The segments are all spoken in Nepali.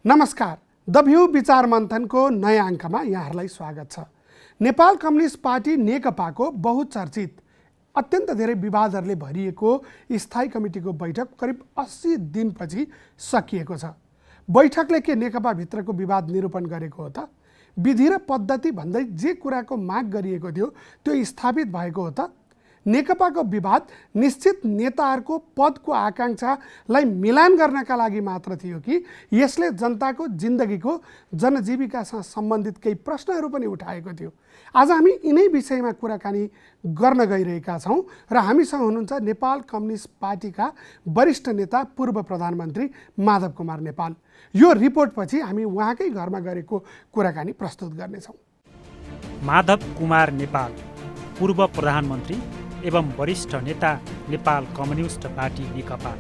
नमस्कार, द भ्यू विचार मन्थनको नयाँ अङ्कमा यहाँहरूलाई स्वागत छ। नेपाल कम्युनिस्ट पार्टी नेकपाको बहुचर्चित अत्यन्त धेरै विवादहरूले भरिएको स्थायी कमिटीको बैठक करिब 80 दिनपछि सकिएको छ। बैठकले के नेकपाभित्रको विवाद निरूपण गरेको हो त? विधि र पद्धति भन्दै जे कुराको माग गरिएको थियो त्यो स्थापित भएको हो त? नेकपाको विवाद निश्चित नेताहरूको पदको आकाङ्क्षालाई मिलान गर्नका लागि मात्र थियो कि यसले जनताको जिन्दगीको जनजीविकासँग सम्बन्धित केही प्रश्नहरू पनि उठाएको थियो? आज हामी यिनै विषयमा कुराकानी गर्न गइरहेका छौँ र हामीसँग हुनुहुन्छ नेपाल कम्युनिस्ट पार्टीका वरिष्ठ नेता पूर्व प्रधानमन्त्री माधव कुमार नेपाल। यो रिपोर्टपछि हामी उहाँकै घरमा गरेको कुराकानी प्रस्तुत गर्नेछौँ। माधव कुमार नेपाल पूर्व प्रधानमन्त्री एवं वरिष्ठ नेता नेपाल कम्युनिस्ट पार्टी नेकपा।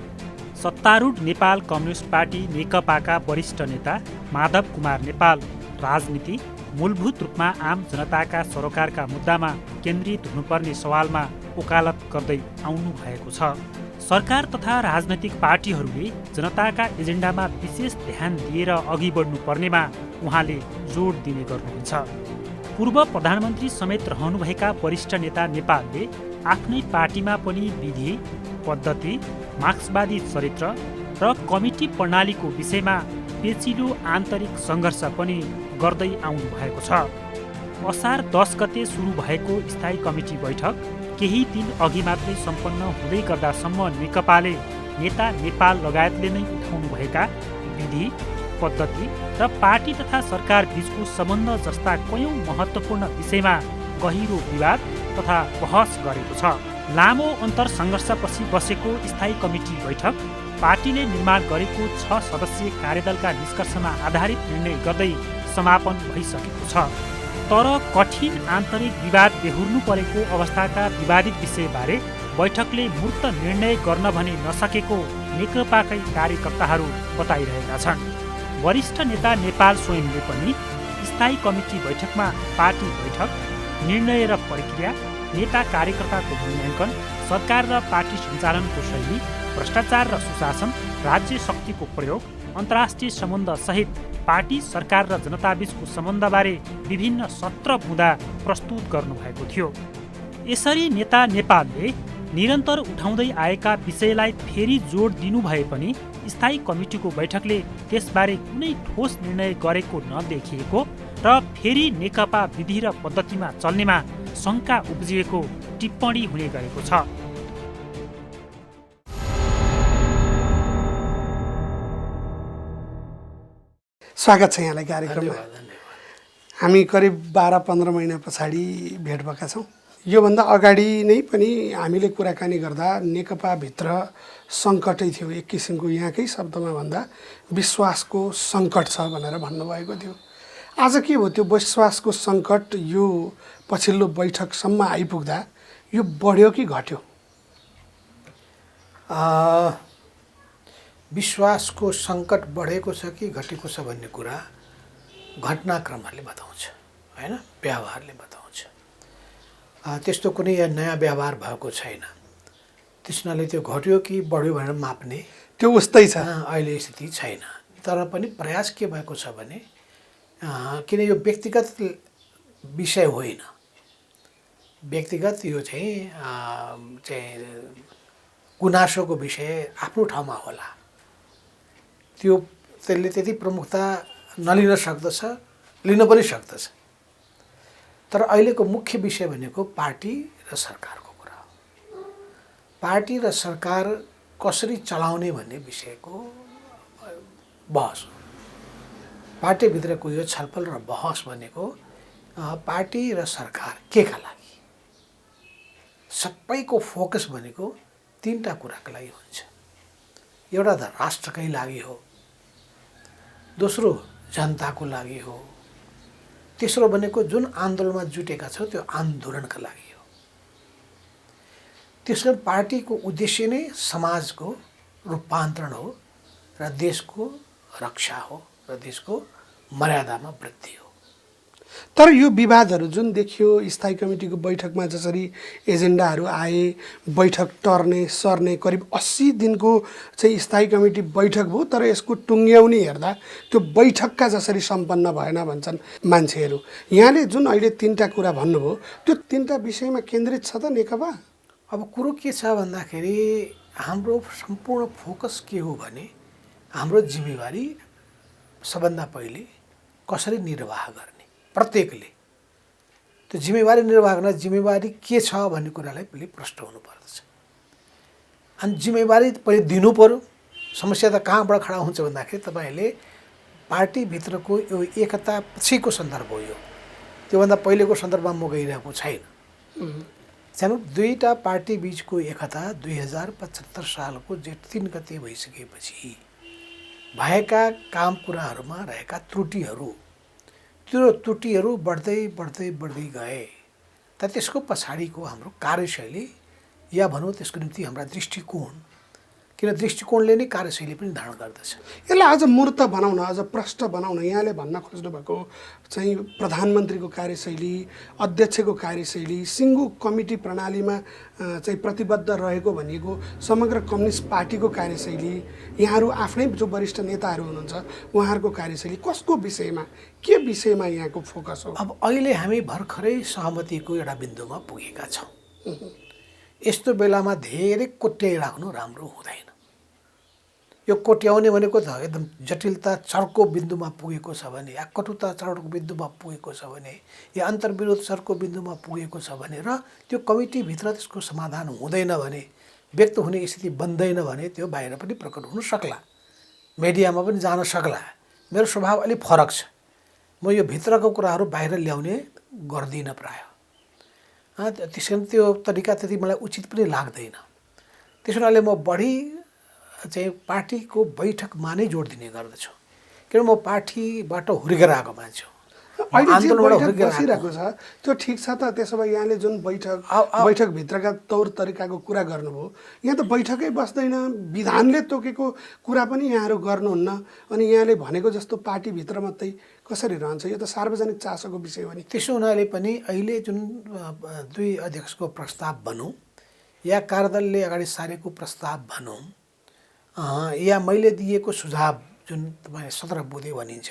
सत्तारूढ नेपाल कम्युनिस्ट पार्टी नेकपाका वरिष्ठ नेता माधव कुमार नेपाल राजनीति मूलभूत रूपमा आम जनताका सरोकारका मुद्दामा केन्द्रित हुनुपर्ने सवालमा वकालत गर्दै आउनु भएको छ। सरकार तथा राजनैतिक पार्टीहरूले जनताका एजेन्डामा विशेष ध्यान दिएर अघि बढ्नु पर्नेमा उहाँले जोड दिने गर्नुहुन्छ। पूर्व प्रधानमन्त्री समेत रहनुभएका वरिष्ठ नेता नेपालले आफ्नै पार्टीमा पनि विधि, पद्धति, मार्क्सवादी चरित्र र कमिटी प्रणालीको विषयमा पेचिलो आन्तरिक सङ्घर्ष पनि गर्दै आउनु भएको छ। असार 10 गते सुरु भएको स्थायी कमिटी बैठक केही दिन अघि मात्रै सम्पन्न हुँदै गर्दासम्म नेकपाले नेता नेपाल लगायतले नै उठाउनुभएका विधि, पद्धति र पार्टी तथा सरकार बीचको सम्बन्ध जस्ता कयौं महत्त्वपूर्ण विषयमा गहिरो विवाद तथा बहस गरेको छ। लामो अन्तर सङ्घर्षपछि बसेको स्थायी कमिटी बैठक पार्टीले निर्माण गरेको 6 सदस्यीय कार्यदलका निष्कर्षमा आधारित निर्णय गर्दै समापन भइसकेको छ। तर कठिन आन्तरिक विवाद बेहोर्नु परेको अवस्थाका विवादित विषयबारे बैठकले मूर्त निर्णय गर्न भने नसकेको नेकपाकै कार्यकर्ताहरू बताइरहेका छन्। वरिष्ठ नेता नेपाल स्वयंले पनि स्थायी कमिटी बैठकमा पार्टी बैठक, निर्णय र प्रक्रिया, नेता कार्यकर्ताको मूल्याङ्कन, सरकार र पार्टी सञ्चालनको शैली, भ्रष्टाचार र सुशासन, राज्य शक्तिको प्रयोग, अन्तर्राष्ट्रिय सम्बन्ध सहित पार्टी, सरकार र जनताबीचको सम्बन्धबारे विभिन्न सत्र बुँदा प्रस्तुत गर्नुभएको थियो। यसरी नेता नेपालले निरन्तर उठाउँदै आएका विषयलाई फेरि जोड दिनु भए पनि स्थायी कमिटीको बैठकले त्यसबारे कुनै ठोस निर्णय गरेको नदेखिएको र फेरि नेकपा विधि र पद्धतिमा चल्नेमा शङ्का उब्जिएको टिप्पणी हुने गरेको छ। स्वागत छ यहाँलाई कार्यक्रममा। हामी करिब 12-15 महिना पछाडि भेट भएका छौँ। योभन्दा अगाडि नै पनि हामीले कुराकानी गर्दा नेकपाभित्र सङ्कटै थियो, एक किसिमको यहाँकै शब्दमा भन्दा विश्वासको सङ्कट छ भनेर भन्नुभएको थियो। आज के हो त्यो विश्वासको सङ्कट यो पछिल्लो बैठकसम्म आइपुग्दा यो बढ्यो कि घट्यो? विश्वासको सङ्कट बढेको छ कि घटेको छ भन्ने कुरा घटनाक्रमहरूले बताउँछ, होइन, व्यवहारले बताउँछ। त्यस्तो कुनै नयाँ व्यवहार भएको छैन। त्यसले त्यो घट्यो कि बढ्यो भनेर माप्ने त्यो उस्तै छ अहिले स्थिति छैन। तर पनि प्रयास के भएको छ भने किन यो व्यक्तिगत विषय होइन, व्यक्तिगत यो चाहिँ गुनासोको विषय आफ्नो ठाउँमा होला, त्यसले त्यति प्रमुखता नलिन सक्दछ, लिन पनि सक्दछ। तर अहिलेको मुख्य विषय भनेको पार्टी र सरकारको कुरा हो। पार्टी र सरकार कसरी चलाउने भन्ने विषयको बहस हो। पार्टीभित्रको यो छलफल र बहस भनेको पार्टी र सरकार केका लागि, सबैको फोकस भनेको 3टा कुराको लागि हुन्छ। एउटा त राष्ट्रकै लागि हो, दोस्रो जनताको लागि हो, तेस्रो भनेको जुन आन्दोलनमा जुटेका छौँ त्यो आन्दोलनका लागि हो। त्यसले पार्टीको उद्देश्य नै समाजको रूपान्तरण हो र देशको रक्षा हो र देशको मर्यादामा वृद्धि हो। तर यो विवादहरू जुन देखियो स्थायी कमिटीको बैठकमा जसरी एजेन्डाहरू आए, बैठक टर्ने सर्ने करिब 80 दिनको चाहिँ स्थायी कमिटी बैठक भयो, तर यसको टुङ्ग्याउने हेर्दा त्यो बैठकका जसरी सम्पन्न भएन भन्छन् मान्छेहरू। यहाँले जुन अहिले 3टा कुरा भन्नुभयो त्यो 3टा विषयमा केन्द्रित छ त नेकपा? अब कुरो के छ भन्दाखेरि हाम्रो सम्पूर्ण फोकस के हो भने हाम्रो जिम्मेवारी सबभन्दा पहिले कसरी निर्वाह गर्ने, प्रत्येकले त्यो जिम्मेवारी निर्वाह गर्न जिम्मेवारी के छ भन्ने कुरालाई पहिले प्रश्न हुनुपर्दछ। अनि जिम्मेवारी पहिले दिनु पर्यो। समस्या त कहाँबाट खडा हुन्छ भन्दाखेरि तपाईँले पार्टीभित्रको यो एकता पछिको सन्दर्भ हो। यो त्योभन्दा पहिलेको सन्दर्भमा म गइरहेको छैन। सानो दुईटा पार्टी बिचको एकता 2075 सालको जेठ 3 गते भइसकेपछि भएका काम कुराहरूमा रहेका त्रुटिहरू, त्यो त्रुटिहरू बढ्दै बढ्दै बढ्दै गए। त त्यसको पछाडिको हाम्रो कार्यशैली या भनौँ त्यसको निम्ति हाम्रा दृष्टिकोण, किन दृष्टिकोणले नै कार्यशैली पनि निर्धारण गर्दछ। यसलाई अझ मूर्त बनाउन, अझ प्रष्ट बनाउन यहाँले भन्न खोज्नु भएको चाहिँ प्रधानमन्त्रीको कार्यशैली, अध्यक्षको कार्यशैली, सिङ्गो कमिटी प्रणालीमा चाहिँ प्रतिबद्ध रहेको भनिएको समग्र कम्युनिस्ट पार्टीको कार्यशैली, यहाँहरू आफ्नै जो वरिष्ठ नेताहरू हुनुहुन्छ उहाँहरूको कार्यशैली कसको विषयमा, के विषयमा यहाँको फोकस हो? अब अहिले हामी भर्खरै सहमतिको एउटा बिन्दुमा पुगेका छौँ। यस्तो बेलामा धेरै कोट्याइराख्नु राम्रो हुँदैन। यो कोट्याउने भनेको त एकदम जटिलता चर्को बिन्दुमा पुगेको छ भने, या कटुता चर्को बिन्दुमा पुगेको छ भने, या अन्तर्विरोध चर्को बिन्दुमा पुगेको छ भने र त्यो कमिटीभित्र त्यसको समाधान हुँदैन भने, व्यक्त हुने स्थिति बन्दैन भने त्यो बाहिर पनि प्रकट हुन सक्ला, मिडियामा पनि जान सक्ला। मेरो स्वभाव अलिक फरक छ। म यो भित्रको कुराहरू बाहिर ल्याउने गर्दिनँ प्रायः। त्यस कारण त्यो तरिका त्यति मलाई उचित पनि लाग्दैन। त्यसो हुनाले म बढी चाहिँ पार्टीको बैठकमा नै जोड दिने गर्दछु। किन म पार्टीबाट हुर्केर आएको मान्छे हो। अहिले जे बैठक बसिरहेको छ त्यो ठिक छ त? त्यसो भए यहाँले जुन बैठकभित्रका तौर तरिकाको कुरा गर्नुभयो, यहाँ त बैठकै बस्दैन, विधानले तोकेको कुरा पनि यहाँहरू गर्नुहुन्न, अनि यहाँले भनेको जस्तो पार्टीभित्र मात्रै कसरी रहन्छ? यो त सार्वजनिक चासोको विषय हो नि। त्यसो हुनाले पनि अहिले जुन 2 अध्यक्षको प्रस्ताव भनौँ या कार्यदलले अगाडि सारेको प्रस्ताव भनौँ या मैले दिएको सुझाव जुन तपाईँ 17 बुँदे भनिन्छ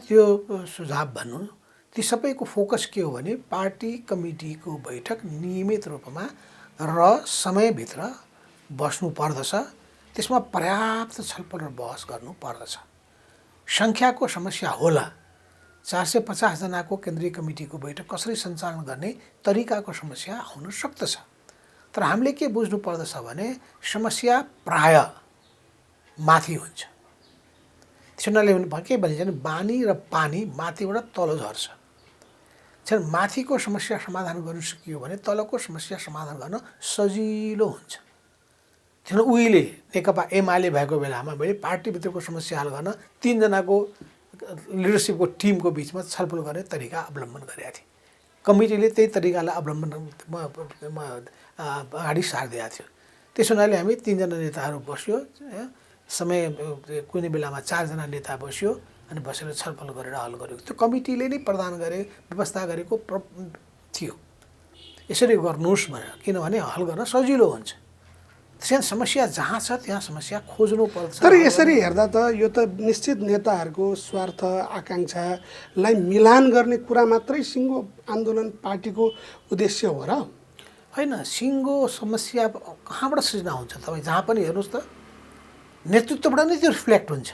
त्यो सुझाव भनौँ, ती सबैको फोकस के हो भने पार्टी कमिटीको बैठक नियमित रूपमा र समयभित्र बस्नु पर्दछ। त्यसमा पर्याप्त छलफल र बहस गर्नु पर्दछ। सङ्ख्याको समस्या होला, 450 जनाको केन्द्रीय कमिटीको बैठक कसरी सञ्चालन गर्ने तरिकाको समस्या आउन सक्दछ। तर हामीले के बुझ्नु पर्दछ भने समस्या प्राय माथि हुन्छ। त्यसैले के भनिन्छ भने बानी र पानी माथिबाट तल झर्छ। त्यसैले माथिको समस्या समाधान गर्न सकियो भने तलको समस्या समाधान गर्न सजिलो हुन्छ। त्यसैले उहिले नेकपा एमाले भएको बेलामा मैले पार्टीभित्रको समस्या हल गर्न 3 जनाको लिडरसिपको टिमको बिचमा छलफल गर्ने तरिका अवलम्बन गरेका थिएँ। कमिटीले त्यही तरिकालाई अवलम्बन अगाडि सारिदिएको थियो। त्यसो हुनाले हामी 3 जना नेताहरू बस्यो, समय कुनै बेलामा 4 जना नेता बस्यो, अनि बसेर छलफल गरेर हल गरेको त्यो कमिटीले नै प्रदान गरे व्यवस्था गरेको थियो। यसरी गर्नुहोस् भनेर, किनभने हल गर्न सजिलो हुन्छ। त्यसैले समस्या जहाँ छ त्यहाँ समस्या खोज्नु पर्छ। तर यसरी हेर्दा त यो त निश्चित नेताहरूको स्वार्थ आकाङ्क्षालाई मिलान गर्ने कुरा मात्रै सिङ्गो आन्दोलन पार्टीको उद्देश्य हो र? होइन, सिङ्गो समस्या कहाँबाट सृजना हुन्छ? तपाईँ जहाँ पनि हेर्नुहोस् त नेतृत्वबाट नै त्यो रिफ्लेक्ट हुन्छ।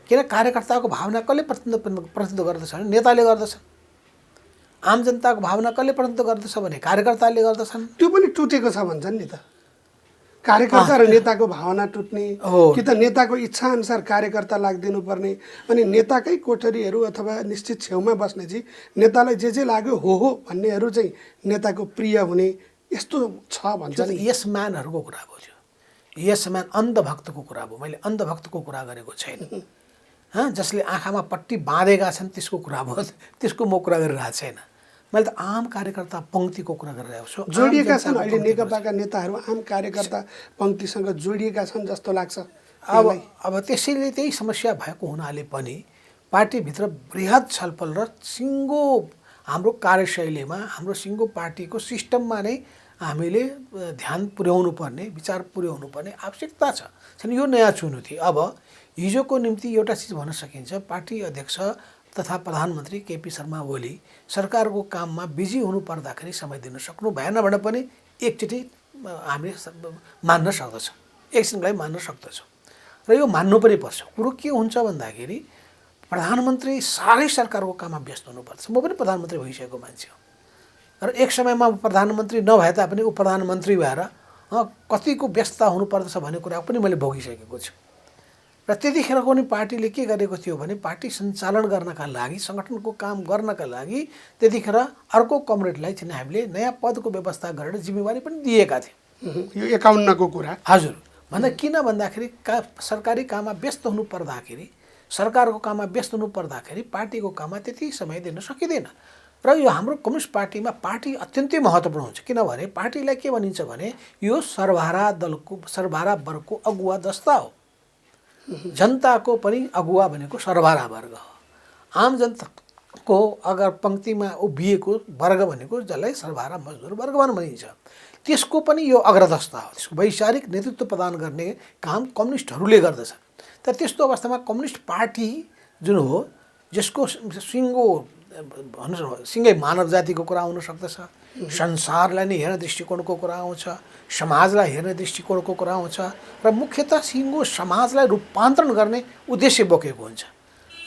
किन कार्यकर्ताको भावना कसले प्रतिनिधित्व गर्दछ भने नेताले गर्दछ। आम जनताको भावना कसले प्रतिनिधित्व गर्दछ भने कार्यकर्ताले गर्दछन्। त्यो पनि टुटेको छ भन्छन् नि त। कार्यकर्ता र नेताको भावना टुट्ने कि त नेताको इच्छाअनुसार कार्यकर्ता लाग्दिनु पर्ने, अनि नेताकै कोठरीहरू अथवा निश्चित छेउमा बस्ने चाहिँ नेतालाई जे लाग्यो हो भन्नेहरू चाहिँ नेताको प्रिय हुने, यस्तो छ भन्छ नि। यस म्यानहरूको कुरा हो। यस म्यान अन्धभक्तको कुरा हो। मैले अन्धभक्तको कुरा गरेको छैन। जसले आँखामा पट्टी बाँधेका छन् त्यसको कुरा भयो, त्यसको म कुरा गरिरहेको छैन। मैले त आम कार्यकर्ता पङ्क्तिको कुरा गरिरहेको छु। जोडिएका छन् अहिले नेकपाका नेताहरू आम कार्यकर्ता पङ्क्तिसँग जोडिएका छन् जस्तो लाग्छ। अब त्यसैले त्यही समस्या भएको हुनाले पनि पार्टीभित्र बृहत छलफल र सिङ्गो हाम्रो कार्यशैलीमा हाम्रो सिङ्गो पार्टीको सिस्टममा नै हामीले ध्यान पुर्याउनु पर्ने विचार पुर्याउनु पर्ने आवश्यकता छ। यो नयाँ चुनौती। अब हिजोको निम्ति एउटा चिज भन्न सकिन्छ, पार्टी अध्यक्ष तथा प्रधानमन्त्री केपी शर्मा ओली सरकारको काममा बिजी हुनु पर्दाखेरि समय दिन सक्नु भएन भने पनि एकचोटि हामीले मान्न सक्दछौँ, एकछिनलाई मान्न सक्दछौँ र यो मान्नु पनि पर्छ। कुरो के हुन्छ भन्दाखेरि प्रधानमन्त्री साह्रै सरकारको काममा व्यस्त हुनुपर्छ। म पनि प्रधानमन्त्री भइसकेको मान्छे हो र एक समयमा प्रधानमन्त्री नभए तापनि ऊ प्रधानमन्त्री भएर कतिको व्यस्तता हुनुपर्दछ भन्ने कुरा पनि मैले भोगिसकेको छु। र त्यतिखेरको पनि पार्टीले के गरेको थियो भने पार्टी सञ्चालन गर्नका लागि, सङ्गठनको काम गर्नका लागि त्यतिखेर अर्को कमरेडलाई चाहिँ हामीले नयाँ पदको व्यवस्था गरेर जिम्मेवारी पनि दिएका थियौँ। यो 51को कुरा हजुर भन्दा किन भन्दाखेरि सरकारी काममा व्यस्त हुनु पर्दाखेरि, सरकारको काममा व्यस्त हुनु पर्दाखेरि पार्टीको काममा त्यति समय दिन सकिँदैन। र यो हाम्रो कम्युनिस्ट पार्टीमा पार्टी अत्यन्तै महत्त्वपूर्ण हुन्छ। किनभने पार्टीलाई के भनिन्छ भने यो सर्वहारा दलको, सर्वहारा वर्गको अगुवा दस्ता हो। जनताको पनि अगुवा भनेको सर्वहारा वर्ग हो। आम जनताको अगर पङ्क्तिमा उभिएको वर्ग भनेको जसलाई सर्वहारा मजदुर वर्ग भनिन्छ, त्यसको पनि यो अग्रदस्ता हो। त्यसको वैचारिक नेतृत्व प्रदान गर्ने काम कम्युनिस्टहरूले गर्दछ। तर त्यस्तो अवस्थामा कम्युनिस्ट पार्टी जुन हो, जसको सिङ्गो भन्नुहोस् सिङ्गै मानव जातिको कुरा आउन सक्दछ, संसारलाई नै हेर्ने दृष्टिकोणको कुरा आउँछ, समाजलाई हेर्ने दृष्टिकोणको कुरा आउँछ र मुख्यतः सिङ्गो समाजलाई रूपान्तरण गर्ने उद्देश्य बोकेको हुन्छ।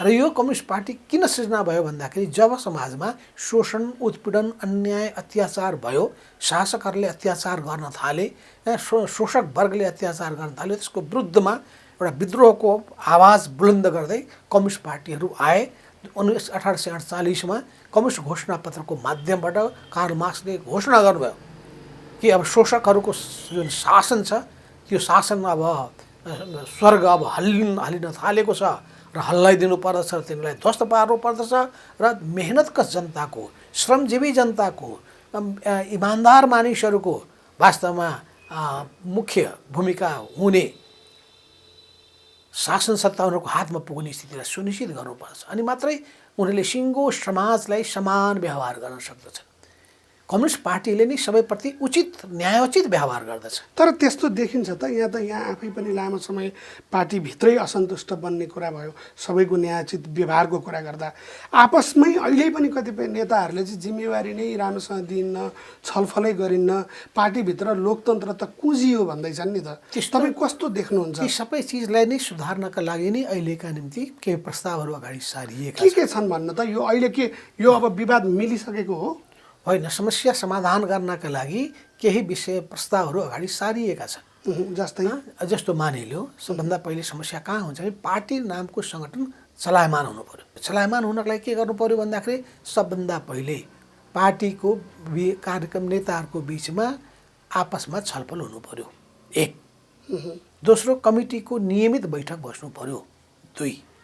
र यो कम्युनिस्ट पार्टी किन सृजना भयो भन्दाखेरि जब समाजमा शोषण, उत्पीडन, अन्याय, अत्याचार भयो, शासकहरूले अत्याचार गर्न थाले, शोषक वर्गले अत्याचार गर्न थाल्यो, त्यसको विरुद्धमा एउटा विद्रोहको आवाज बुलन्द गर्दै कम्युनिस्ट पार्टीहरू आए। 1848मा कम्युनिस्ट घोषणापत्रको माध्यमबाट कार्ल मार्क्सले घोषणा गर्नुभयो कि अब शोषकहरूको जुन शासन छ त्यो शासन अब स्वर्ग अब हल्लिन थालेको छ र हल्लाइदिनु पर्दछ, तिनीहरूलाई ध्वस्त पार्नु पर्दछ र मेहनतकश जनताको, श्रमजीवी जनताको, इमान्दार मानिसहरूको वास्तवमा मुख्य भूमिका हुने शासन सत्ता उनीहरूको हातमा पुग्ने स्थितिलाई सुनिश्चित गर्नुपर्छ। अनि मात्रै उनीहरूले सिङ्गो समाजलाई समान व्यवहार गर्न सक्दछन्। कम्युनिस्ट पार्टीले नै सबैप्रति उचित न्यायोचित व्यवहार गर्दछ। तर त्यस्तो देखिन्छ त यहाँ आफै पनि लामो समय पार्टीभित्रै असन्तुष्ट बन्ने कुरा भयो। सबैको न्यायोचित व्यवहारको कुरा गर्दा आपसमै अहिले पनि कतिपय नेताहरूले चाहिँ जिम्मेवारी नै राम्रोसँग दिन्न, छलफलै गरिन्न, पार्टीभित्र लोकतन्त्र त कुजियो भन्दैछन् नि त। तपाईँ कस्तो देख्नुहुन्छ? यी सबै चिजलाई नै सुधार्नका लागि नै अहिलेका निम्ति केही प्रस्तावहरू अगाडि सारिएका के छन् भन्न त? यो अहिले के यो अब विवाद मिलिसकेको हो? होइन, समस्या समाधान गर्नका लागि केही विषय प्रस्तावहरू अगाडि सारिएका छन्। जस्तो मानिलियो, सबभन्दा पहिले समस्या कहाँ हुन्छ भने पार्टी नामको सङ्गठन चलायमान हुनु पर्यो। चलायमान हुनको लागि के गर्नु पर्यो भन्दाखेरि सबभन्दा पहिले पार्टीको कार्यक्रम नेताहरूको बिचमा आपसमा छलफल हुनु पर्यो, एक। दोस्रो, कमिटीको नियमित बैठक बस्नु पर्यो, दुई।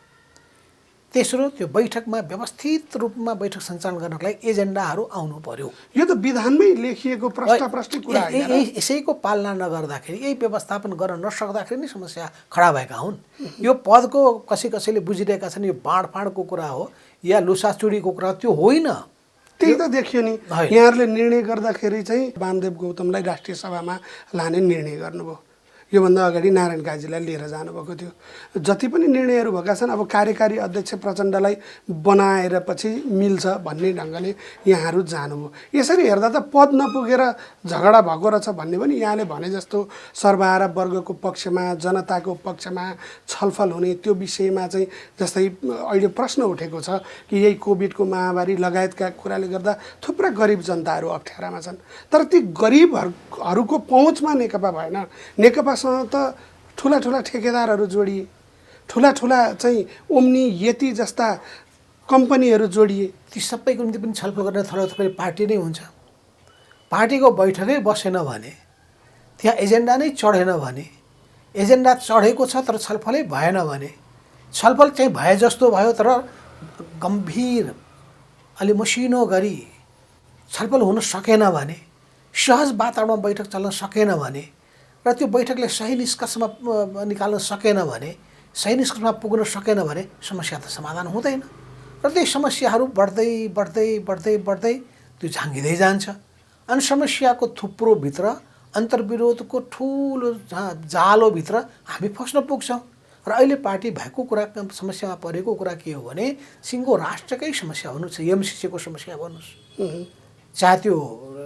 तेस्रो, त्यो बैठकमा व्यवस्थित रूपमा बैठक सञ्चालन गर्नको लागि एजेन्डाहरू आउनु पर्यो। यो त विधानमै लेखिएको प्रष्ट कुरा हो। यसैको पालना नगर्दाखेरि, यही व्यवस्थापन गर्न नसक्दाखेरि नै समस्या खडा भएका हुन्। यो पदको कसैले बुझिरहेका छन् यो बाँडफाँडको कुरा हो या लुसाचुडीको कुरा, त्यो होइन। त्यही त देखियो नि, यहाँहरूले निर्णय गर्दाखेरि चाहिँ वामदेव गौतमलाई राष्ट्रिय सभामा लाने निर्णय गर्नुभयो। योभन्दा अगाडि नारायण काजीलाई लिएर जानुभएको थियो। जति पनि निर्णयहरू भएका छन्, अब कार्यकारी अध्यक्ष प्रचण्डलाई बनाएर पछि मिल्छ भन्ने ढङ्गले यहाँहरू जानुभयो। यसरी हेर्दा त पद नपुगेर झगडा भएको रहेछ भन्ने पनि यहाँले भने जस्तो सर्वहारा वर्गको पक्षमा, जनताको पक्षमा छलफल हुने त्यो विषयमा चाहिँ जस्तै अहिले प्रश्न उठेको छ कि यही कोभिडको महामारी लगायतका कुराले गर्दा थुप्रा गरिब जनताहरू अप्ठ्यारामा छन्। तर ती गरिबहरूको पहुँचमा नेकपा भएन। नेकपा त ठुला ठेकेदारहरू जोडिए, ठुला चाहिँ ओम्नी यति जस्ता कम्पनीहरू जोडिए। ती सबैको निम्ति पनि छलफल गर्ने थोरै पार्टी नै हुन्छ। पार्टीको बैठकै बसेन भने, त्यहाँ एजेन्डा नै चढेन भने, एजेन्डा चढेको छ तर छलफलै भएन भने, छलफल चाहिँ भए जस्तो भयो तर गम्भीर अलि मसिनो गरी छलफल हुन सकेन भने, सहज वातावरणमा बैठक चल्न सकेन भने र त्यो बैठकले सही निष्कर्षमा निकाल्न सकेन भने सही निष्कर्षमा पुग्न सकेन भने समस्या त समाधान हुँदैन र त्यही समस्याहरू बढ्दै बढ्दै बढ्दै बढ्दै त्यो झाँगिँदै जान्छ अनि समस्याको थुप्रोभित्र अन्तर्विरोधको ठुलो जालोभित्र हामी फस्न पुग्छौँ र अहिले पार्टी भएको कुरा समस्यामा परेको कुरा के हो भने सिङ्गो राष्ट्रकै समस्या भन्नुहोस् एमसिसीको समस्या भन्नुहोस् चाहे त्यो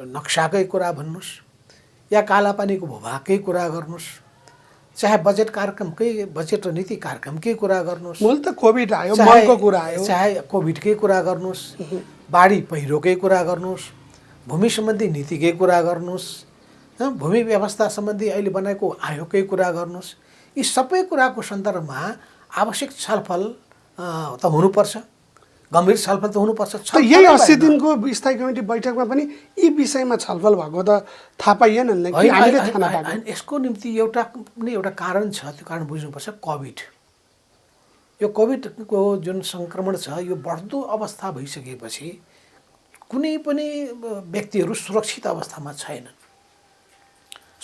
नक्साकै कुरा भन्नुहोस् या कालापानीको भूभागकै कुरा गर्नुहोस् चाहे बजेट कार्यक्रमकै बजेट र नीति कार्यक्रमकै कुरा गर्नुहोस् मूल त कोभिड आयो मलको कुरा आयो चाहे कोभिडकै कुरा गर्नुहोस् बाढी पहिरोकै कुरा गर्नुहोस् भूमि सम्बन्धी नीतिकै कुरा गर्नुहोस् भूमि व्यवस्था सम्बन्धी अहिले बनाएको आयोगकै कुरा गर्नुहोस् यी सबै कुराको सन्दर्भमा आवश्यक छलफल त हुनुपर्छ गम्भीर छलफल त हुनुपर्छ त यही 80 दिनको स्थायी कमिटी बैठकमा पनि यी विषयमा छलफल भएको त थाहा पाइएन नि कि हामीले थाहा नपाएको यसको निम्ति एउटा कारण छ त्यो कारण बुझ्नुपर्छ कोभिड यो कोभिडको जुन सङ्क्रमण छ यो बढ्दो अवस्था भइसकेपछि कुनै पनि व्यक्तिहरू सुरक्षित अवस्थामा छैनन्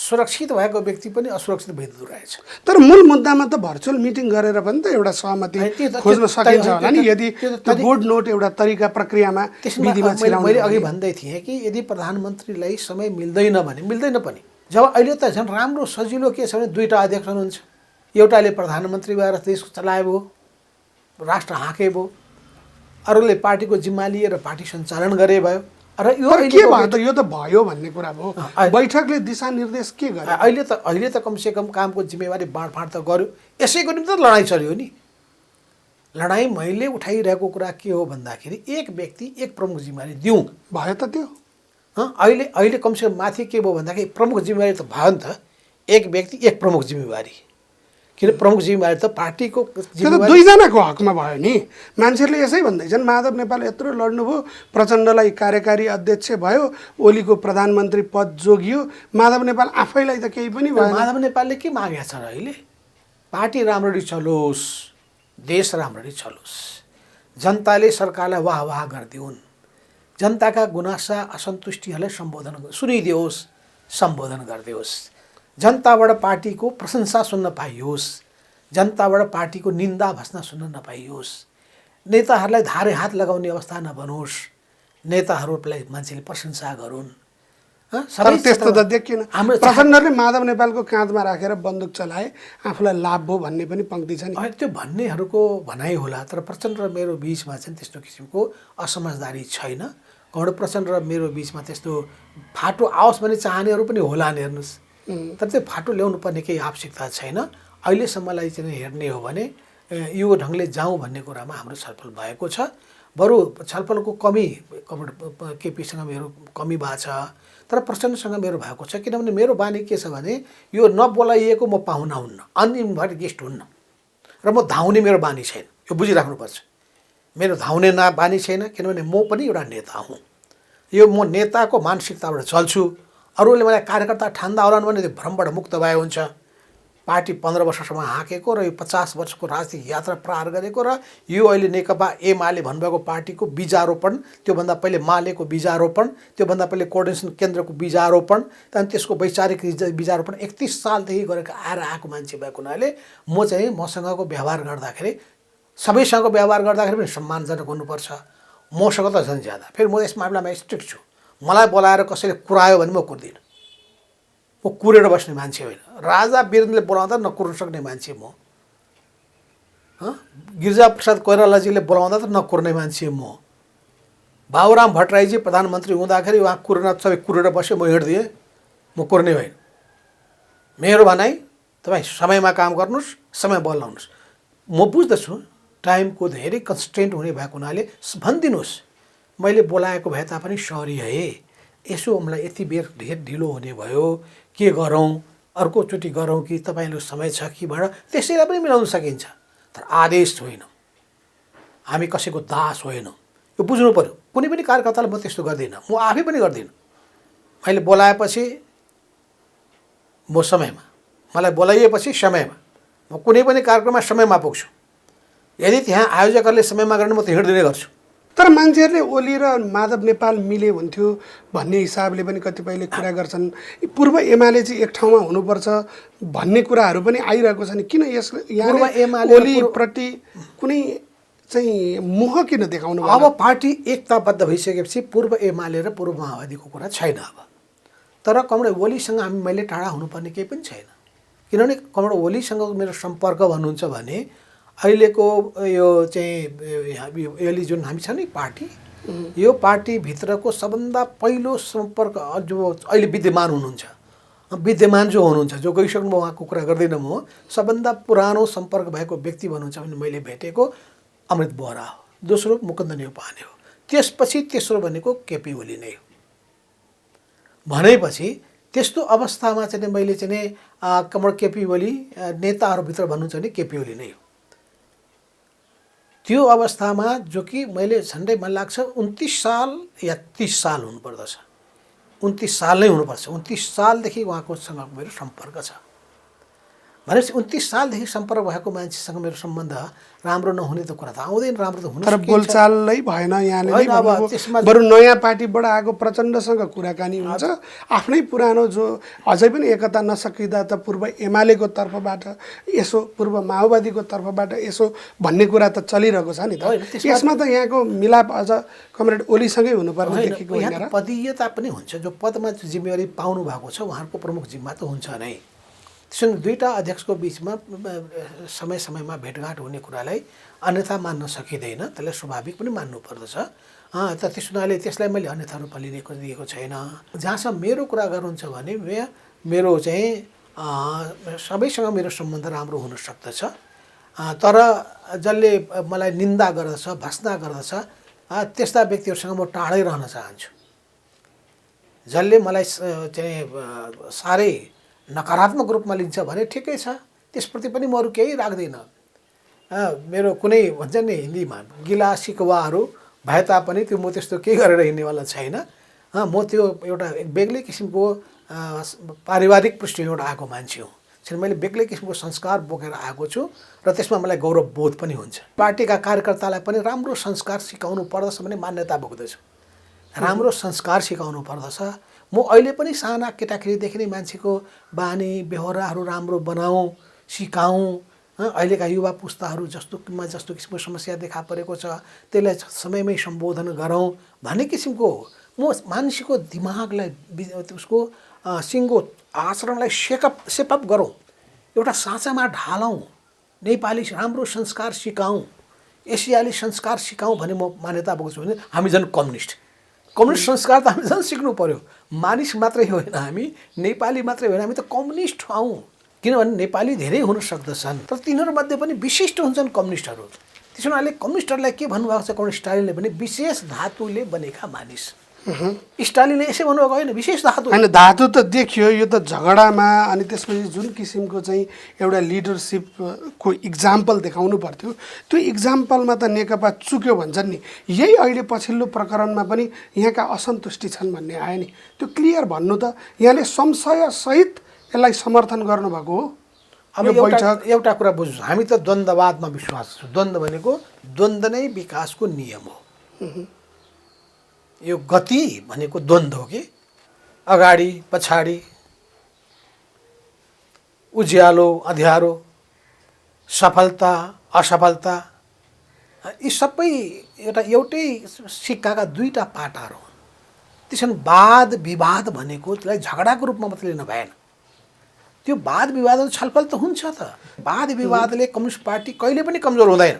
सुरक्षित भएको व्यक्ति पनि असुरक्षित भइदिँदो रहेछ तर मूल मुद्दामा त भर्चुअल मिटिङ गरेर पनि त एउटा सहमति खोज्न सकिन्छ होला नि यदि त्यो बोर्ड नोट एउटा तरिका प्रक्रियामा विधिमा छिराउनु मैले अघि भन्दै थिएँ कि यदि प्रधानमन्त्रीलाई समय मिल्दैन भने मिल्दैन पनि जब अहिले त झन् राम्रो सजिलो के छ भने दुईवटा अध्यक्ष हुनुहुन्छ एउटाले प्रधानमन्त्री भएर देश चलाए भयो राष्ट्र हाँके भयो अरूले पार्टीको जिम्मा लिएर पार्टी सञ्चालन गरे भयो र यो के भयो त यो त भयो भन्ने कुरा भयो बैठकले दिशानिर्देश के गर्यो अहिले त कमसेकम कामको जिम्मेवारी बाँडफाँड त गर्यो यसैको निम्ति त लडाइँ चल्यो नि लडाइँ मैले उठाइरहेको कुरा के हो भन्दाखेरि एक व्यक्ति एक प्रमुख जिम्मेवारी दिउँ भयो त त्यो अहिले कमसेकम माथि के भयो भन्दाखेरि प्रमुख जिम्मेवारी त भयो नि त एक व्यक्ति एक प्रमुख जिम्मेवारी किन प्रमुख जिम्मेवारी त पार्टीको दुईजनाको हकमा भयो नि मान्छेहरूले यसै भन्दैछन् माधव नेपाल यत्रो लड्नुभयो प्रचण्डलाई कार्यकारी अध्यक्ष भयो ओलीको प्रधानमन्त्री पद जोगियो माधव नेपाल आफैलाई त केही पनि भयो माधव नेपालले के मागेको छ र अहिले पार्टी राम्ररी चलोस् देश राम्ररी चलोस् जनताले सरकारलाई वाह वाह गरिदिउन् जनताका गुनासा असन्तुष्टिहरूलाई सुनिदियोस् सम्बोधन गरिदियोस् जनताबाट पार्टीको प्रशंसा सुन्न पाइयोस् जनताबाट पार्टीको निन्दा भस्ना सुन्न नपाइयोस् नेताहरूलाई धारे हात लगाउने अवस्था नबनोस् नेताहरूलाई मान्छेले प्रशंसा गरून् त्यस्तो त देखिएन प्रचण्डले माधव नेपालको काँधमा राखेर बन्दुक चलाए आफूलाई लाभ भयो भन्ने पनि पङ्क्ति छ नि त्यो भन्नेहरूको भनाइ होला तर प्रचण्ड र मेरो बिचमा चाहिँ त्यस्तो किसिमको असमझदारी छैन गौरव प्रचण्ड र मेरो बिचमा त्यस्तो फाटो आओस् भन्ने चाहनेहरू पनि होला नि हेर्नुहोस् तर त्यो फाटो ल्याउनु पर्ने केही आवश्यकता छैन अहिलेसम्मलाई चाहिँ हेर्ने हो भने यो ढङ्गले जाउँ भन्ने कुरामा हाम्रो छलफल भएको छ बरु छलफलको कमी केपीसँग मेरो कमी भएको छ तर प्रचण्डसँग मेरो भएको छ किनभने मेरो बानी के छ भने यो नबोलाइएको म पाहुना हुन्न अनइन्भाइटेड गेस्ट हुन्न र म धाउने मेरो बानी छैन यो बुझिराख्नुपर्छ मेरो धाउने बानी छैन किनभने म पनि एउटा नेता हुँ यो म नेताको मानसिकताबाट चल्छु अरूले मलाई कार्यकर्ता ठान्दा होलान् भने त्यो भ्रमबाट मुक्त भए हुन्छ पार्टी 15 वर्षसम्म हाँकेको र यो 50 वर्षको राजनीतिक यात्रा पार गरेको र यो अहिले नेकपा एमाले भन्नुभएको पार्टीको बीजारोपण त्योभन्दा पहिले मालेको बीजारोपण त्योभन्दा पहिले कोर्डिनेसन केन्द्रको बीजारोपण त्यहाँदेखि त्यसको वैचारिक बीजारोपण 31 सालदेखि गरेर आएको मान्छे भएको हुनाले म चाहिँ मसँगको व्यवहार गर्दाखेरि सबैसँग व्यवहार गर्दाखेरि पनि सम्मानजनक हुनुपर्छ मसँग त झन् ज्यादा फेरि म यस मामिलामा स्ट्रिक्ट छु मलाई बोलाएर कसैले कुरायो भने म कुर्दिनँ म कुरेर बस्ने मान्छे होइन राजा वीरेन्द्रले बोलाउँदा नकुर्न सक्ने मान्छे म गिरिजाप्रसाद कोइरालाजीले बोलाउँदा त नकुर्ने मान्छे म बाबुराम भट्टराईजी प्रधानमन्त्री हुँदाखेरि उहाँ कुरेर सबै कुरेर बस्यो म हिँड्दिएँ म कुर्ने होइन मेरो भनाइ तपाईँ समयमा काम गर्नुहोस् समय बोलाउनुहोस् म बुझ्दछु टाइमको धेरै कन्स्ट्रेन्ट हुने भएको हुनाले भनिदिनुहोस् मैले बोलाएको भए तापनि सरी है यसो मलाई यति बेर धेर ढिलो हुने भयो के गरौँ अर्कोचोटि गरौँ कि तपाईँको समय छ कि भनेर त्यसैलाई पनि मिलाउन सकिन्छ तर आदेश होइन हामी कसैको दास होइनौँ यो बुझ्नु पऱ्यो कुनै पनि कार्यकर्तालाई म त्यस्तो गर्दिनँ म आफै पनि गर्दिनँ मैले बोलाएपछि म समयमा मलाई बोलाइएपछि समयमा म कुनै पनि कार्यक्रममा समयमा पुग्छु यदि त्यहाँ आयोजकहरूले समयमा गर्ने म त हिँड्दिने गर्छु तर मान्छेहरूले ओली र माधव नेपाल मिले हुन्थ्यो भन्ने हिसाबले पनि कतिपयले कुरा गर्छन्। पूर्व एमाले चाहिँ एक ठाउँमा हुनुपर्छ भन्ने कुराहरू पनि आइरहेको छ नि। किन यस पूर्व एमाले ओलीप्रति कुनै चाहिँ मोह किन देखाउनु भयो? अब पार्टी एकताबद्ध भइसकेपछि पूर्व एमाले र पूर्व माओवादीको कुरा छैन अब। तर कमरेड ओलीसँग मैले टाढा हुनुपर्ने केही पनि छैन, किनभने कमरेड ओलीसँग मेरो सम्पर्क भन्नुहुन्छ भने अहिलेको यो चाहिँ यसले जुन हामी छ नि पार्टी, यो पार्टीभित्रको सबभन्दा पहिलो सम्पर्क जो अहिले विद्यमान हुनुहुन्छ, विद्यमान जो हुनुहुन्छ, जो गइसक्नु उहाँको कुरा गर्दैन म, सबभन्दा पुरानो सम्पर्क भएको व्यक्ति भन्नुहुन्छ भने मैले भेटेको अमृत बोहरा हो, दोस्रो मुकुन्द नेउपाने हो, त्यसपछि तेस्रो भनेको केपी ओली नै हो। भनेपछि त्यस्तो अवस्थामा चाहिँ मैले चाहिँ कमरेड केपी ओली नेताहरूभित्र भन्नुहुन्छ भने केपी ओली नै हो। त्यो अवस्थामा जो कि मैले झन्डै मलाई लाग्छ 29 साल या 30 साल हुनुपर्दछ, 29 साल नै हुनुपर्छ। 29 सालदेखि उहाँकोसँग मेरो सम्पर्क छ। भनेपछि 29 सालदेखि सम्पर्क भएको मान्छेसँग मेरो सम्बन्ध राम्रो नहुने त कुरा त आउँदैन, राम्रो त हुन तर बोलचालै भएन यहाँले होइन, अब भन्नुभयो। त्यसमा बरु नयाँ पार्टीबाट आएको प्रचण्डसँग कुराकानी हुन्छ, आफ्नै पुरानो जो अझै पनि एकता नसकिँदा त पूर्व एमालेको तर्फबाट यसो, पूर्व माओवादीको तर्फबाट यसो भन्ने कुरा त चलिरहेको छ नि त। यसमा त यहाँको मिलाप अझ कमरेड ओलीसँगै हुनुपर्ने देखिएको होइन र? पदीयता पनि हुन्छ, जो पदमा जिम्मेवारी पाउनु भएको छ उहाँहरूको प्रमुख जिम्मा त हुन्छ नै। त्यसो दुईटा अध्यक्षको बिचमा समय समयमा भेटघाट हुने कुरालाई अन्यथा मान्न सकिँदैन, त्यसलाई स्वाभाविक पनि मान्नु पर्दछ। त त्यस हुनाले त्यसलाई मैले अन्यथा रूपमा दिएको छैन। जहाँसम्म मेरो कुरा गर्नुहुन्छ भने मेरो चाहिँ सबैसँग मेरो सम्बन्ध राम्रो हुन सक्दछ, तर जसले मलाई निन्दा गर्दछ, भत्सना गर्दछ, त्यस्ता व्यक्तिहरूसँग म टाढै रहन चाहन्छु। जसले मलाई चाहिँ साह्रै नकारात्मक रूपमा लिन्छ भने ठिकै छ, त्यसप्रति पनि म अरू केही राख्दिनँ। मेरो कुनै भन्छ नि हिन्दीमा गिला सिकवाहरू भए तापनि त्यो म त्यस्तो केही गरेर हिँड्नेवाला छैन। म त्यो एउटा बेग्लै किसिमको पारिवारिक पृष्ठभूमिबाट आएको मान्छे हुँ। मैले बेग्लै किसिमको संस्कार बोकेर आएको छु र त्यसमा मलाई गौरव बोध पनि हुन्छ। पार्टीका कार्यकर्तालाई पनि राम्रो संस्कार सिकाउनु पर्दछ भन्ने मान्यता बोक्दछु। राम्रो संस्कार सिकाउनु पर्दछ। म अहिले पनि साना केटाकेटीदेखि नै मान्छेको बानी व्यवहारहरू राम्रो बनाऊँ, सिकाऊँ। अहिलेका युवा पुस्ताहरू जस्तो किसिमको समस्या देखा परेको छ त्यसलाई समयमै सम्बोधन गरौँ भन्ने किसिमको म मान्छेको दिमागलाई, उसको सिङ्गो आचरणलाई सेपअप गरौँ, एउटा साँचामा ढालौँ, नेपाली राम्रो संस्कार सिकाऊँ, एसियाली संस्कार सिकाऊँ भन्ने म मान्यता बोक्छु। भने हामी झन् कम्युनिस्ट संस्कार त हामी झन् सिक्नु पर्यो। मानिस मात्रै होइन, हामी नेपाली मात्रै होइन, हामी त कम्युनिस्ट हौँ। किनभने नेपाली धेरै हुन सक्दछन्, तर तिनीहरूमध्ये पनि विशिष्ट हुन्छन् कम्युनिस्टहरू। त्यसो हुनाले कम्युनिस्टहरूलाई के भन्नुभएको छ कम्युनिस्ट स्टालिनले पनि, विशेष धातुले बनेका मानिस। स्टालिनले यसै भन्नुभएको होइन, विशेष धातु होइन। धातु त देखियो, यो त झगडामा अनि त्यसपछि जुन किसिमको चाहिँ एउटा लिडरसिपको इक्जाम्पल देखाउनु पर्थ्यो, त्यो इक्जाम्पलमा त नेकपा चुक्यो भन्छन् नि। यही अहिले पछिल्लो प्रकरणमा पनि यहाँका असन्तुष्टि छन् भन्ने आयो नि, त्यो क्लियर भन्नु त। यहाँले संशयसहित यसलाई समर्थन गर्नुभएको हो। अब एउटा कुरा बुझ्छु, हामी त द्वन्द्ववादमा विश्वास छौँ। द्वन्द्व भनेको द्वन्द्व नै विकासको नियम हो। यो गति भनेको द्वन्द्व हो कि अगाडि पछाडि, उज्यालो अँध्यारो, सफलता असफलता, यी सबै एउटै सिक्काका दुईटा पाटाहरू हुन्। त्यसैले वाद विवाद भनेको त्यसलाई झगडाको रूपमा मात्रै लिन भएन। त्यो वाद विवाद छलफल त हुन्छ त। वाद विवादले कम्युनिस्ट पार्टी कहिले पनि कमजोर हुँदैन।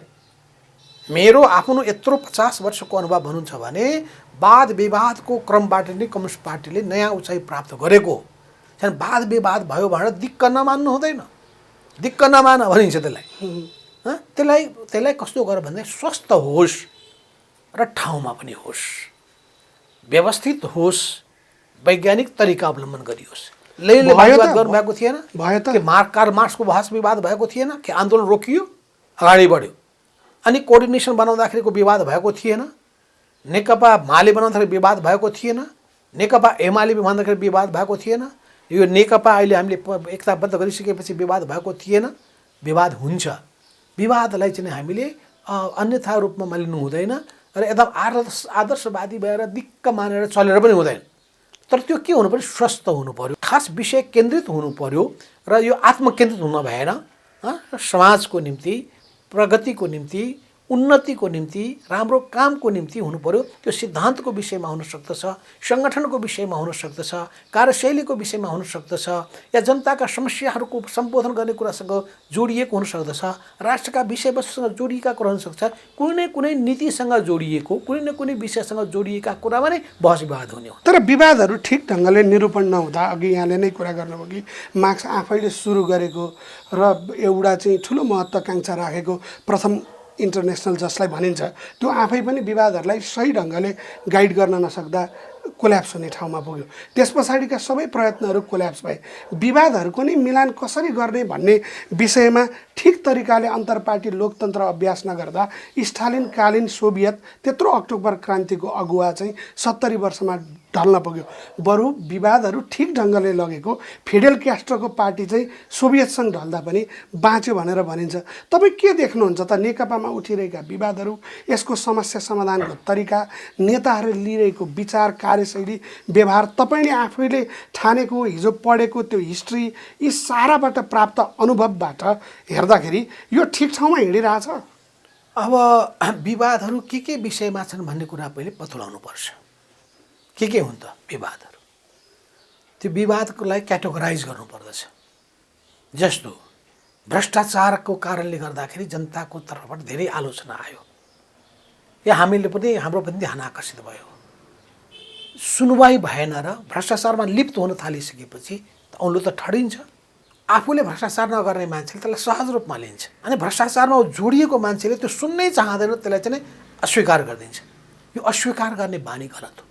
मेरो आफ्नो यत्रो 50 वर्षको अनुभव भन्नुहुन्छ भने वाद विवादको क्रमबाट नै कम्युनिस्ट पार्टीले नयाँ उचाइ प्राप्त गरेको हो। वाद विवाद भयो भनेर दिक्क नमान्नु हुँदैन। दिक्क नमान भनिन्छ त्यसलाई कस्तो गर भन्दा स्वस्थ होस् र ठाउँमा पनि होस्, व्यवस्थित होस्, वैज्ञानिक तरिका अवलम्बन गरियोस्। लेनले विवाद गर्नुभएको थिएन कि कार्ल मार्क्सको बहस विवाद भएको थिएन कि आन्दोलन रोकियो, अगाडि बढ्यो। अनि कोअर्डिनेसन बनाउँदाखेरिको विवाद भएको थिएन, नेकपा माले बनाउँदाखेरि विवाद भएको थिएन, नेकपा एमाले भन्दाखेरि विवाद भएको थिएन, यो नेकपा अहिले हामीले एकताबद्ध गरिसकेपछि विवाद भएको थिएन। विवाद हुन्छ, विवादलाई चाहिँ हामीले अन्यथा रूपमा लिनु हुँदैन र एकदम आदर्शवादी भएर दिक्क मानेर चलेर पनि हुँदैन। तर त्यो के हुनु पर्यो, स्वस्थ हुनु पर्यो, खास विषय केन्द्रित हुनु पर्यो र यो आत्मकेन्द्रित हुन भएन। समाजको निम्ति, प्रगतिको निम्ति, उन्नतिको निम्ति, राम्रो कामको निम्ति हुनु पर्यो। त्यो सिद्धान्तको विषयमा हुन सक्दछ, सङ्गठनको विषयमा हुन सक्दछ, कार्यशैलीको विषयमा हुन सक्दछ, या जनताका समस्याहरूको सम्बोधन गर्ने कुरासँग जोडिएको हुन सक्दछ, राष्ट्रका विषयवस्तुसँग जोडिएका कुरा हुनसक्छ, कुनै न कुनै नीतिसँग जोडिएको, कुनै न कुनै विषयसँग जोडिएका कुरामा नै बहस विवाद हुने हो। तर विवादहरू ठिक ढङ्गले निरूपण नहुँदा, अघि यहाँले नै कुरा गर्नुभयो कि मार्क्स आफैले सुरु गरेको र एउटा चाहिँ ठुलो महत्त्वाकाङ्क्षा राखेको प्रथम इन्टरनेसनल जसलाई भनिन्छ, त्यो आफै पनि विवादहरूलाई सही ढङ्गले गाइड गर्न नसक्दा कोल्याप्स हुने ठाउँमा पुग्यो। त्यस पछाडिका सबै प्रयत्नहरू कोल्याप्स भए। विवादहरूको नै मिलान कसरी गर्ने भन्ने विषयमा ठिक तरिकाले अन्तर्पार्टी लोकतन्त्र अभ्यास नगर्दा स्टालिनकालीन सोभियत त्यत्रो अक्टोबर क्रान्तिको अगुवा चाहिँ 70 वर्षमा ढल्न पुग्यो। बरु विवादहरू ठिक ढङ्गले लगेको फिडेल क्यास्ट्रोको पार्टी चाहिँ सोभियतसँग ढल्दा पनि बाँच्यो भनेर भनिन्छ। तपाईँ के देख्नुहुन्छ त नेकपामा उठिरहेका विवादहरू, यसको समस्या समाधानको तरिका, नेताहरूले लिइरहेको विचार, कार्यशैली, व्यवहार, तपाईँले आफैले ठानेको, हिजो पढेको त्यो हिस्ट्री, यी साराबाट प्राप्त अनुभवबाट हेर्दाखेरि यो ठिक ठाउँमा हिँडिरहेछ? अब विवादहरू के विषयमा छन् भन्ने कुरा पहिले पत्याउनु पर्छ। के हुन् त विवादहरू? त्यो विवादको लागि क्याटेगोराइज गर्नुपर्दछ। जस्तो भ्रष्टाचारको कारणले गर्दाखेरि जनताको तर्फबाट धेरै आलोचना आयो, या हामीले पनि, हाम्रो पनि ध्यान आकर्षित भयो। सुनवाई भएन र भ्रष्टाचारमा लिप्त हुन थालिसकेपछि औँलो त ठडिन्छ। आफूले भ्रष्टाचार नगर्ने मान्छेले त्यसलाई सहज रूपमा लिन्छ, अनि भ्रष्टाचारमा जोडिएको मान्छेले त्यो सुन्नै चाहँदैन, त्यसलाई चाहिँ अस्वीकार गरिदिन्छ। यो अस्वीकार गर्ने बानी गलत हो।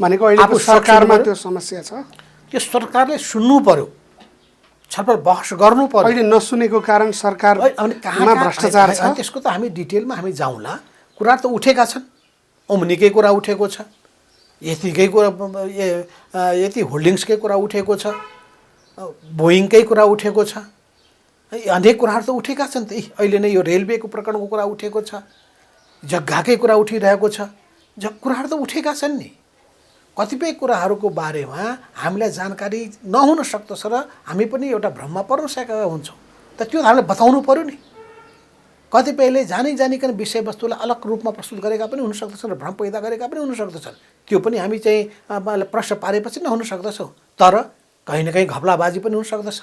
भनेको अहिलेको सरकारमा त्यो समस्या छ। त्यो सरकारले सुन्नु पर्यो, छलफल बहस गर्नु पर्यो। अहिले नसुनेको कारण सरकारमा भ्रष्टाचार छ, त्यसको त हामी डिटेलमा हामी जाउँला। कुरा त उठेका छन्, ओम्नीकै कुरा उठेको छ, यतिकै कुरा, यति होल्डिङ्सकै कुरा उठेको छ, बोइङकै कुरा उठेको छ, अनेक कुराहरू त उठेका छन्। त अहिले नै यो रेलवेको प्रकरणको कुरा उठेको छ, जग्गाकै कुरा उठिरहेको छ, कुराहरू त उठेका छन् नि। कतिपय कुराहरूको बारेमा हामीलाई जानकारी नहुन सक्दछ र हामी पनि एउटा भ्रममा पर्न सकेका हुन्छौँ। त त्यो हामीले बताउनु पर्यो नि। कतिपयले जानिकन विषयवस्तुलाई अलग रूपमा प्रस्तुत गरेका पनि हुन सक्दछन् र भ्रम पैदा गरेका पनि हुन सक्दछन्। त्यो पनि हामी चाहिँ प्रश्न पारेपछि नै हुन सक्दछौँ। तर कहीँ न कहीँ घपलाबाजी पनि हुन सक्दछ।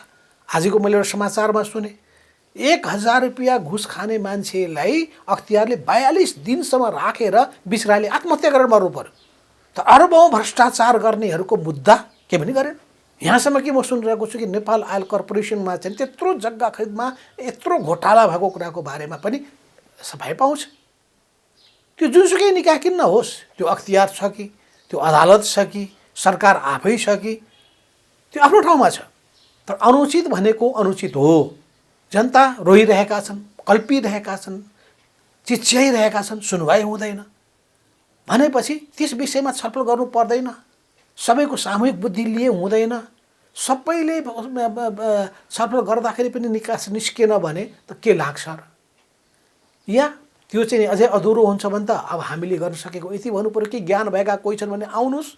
आजको मैले एउटा समाचारमा सुने, 1000 रुपियाँ घुस खाने मान्छेलाई अख्तियारले 42 दिनसम्म राखेर बिसराले आत्महत्या गरेर मर्नु पर्यो। त अरबौँ भ्रष्टाचार गर्नेहरूको मुद्दा के पनि गरेन। यहाँसम्म कि म सुनिरहेको छु कि नेपाल आयल कर्पोरेसनमा चाहिँ त्यत्रो जग्गा खरिदमा यत्रो घोटाला भएको कुराको बारेमा पनि सफाइ पाउँछ। त्यो जुनसुकै निकाय किन नहोस्, त्यो अख्तियार छ कि, त्यो अदालत छ कि, सरकार आफै छ कि, त्यो आफ्नो ठाउँमा छ। तर अनुचित भनेको अनुचित हो। जनता रोइरहेका छन्, कल्पिरहेका छन्, चिच्याइरहेका छन्, सुनवाई हुँदैन भनेपछि त्यस विषयमा छलफल गर्नु पर्दैन। सबैको सामूहिक बुद्धि लिए हुँदैन। सबैले छलफल गर्दाखेरि पनि निकास निस्केन भने त के लाग्छ र? या त्यो चाहिँ अझै अधुरो हुन्छ भने त अब हामीले गर्न सकेको यति भन्नु पर्यो कि ज्ञान भएका कोही छन् भने आउनुहोस्।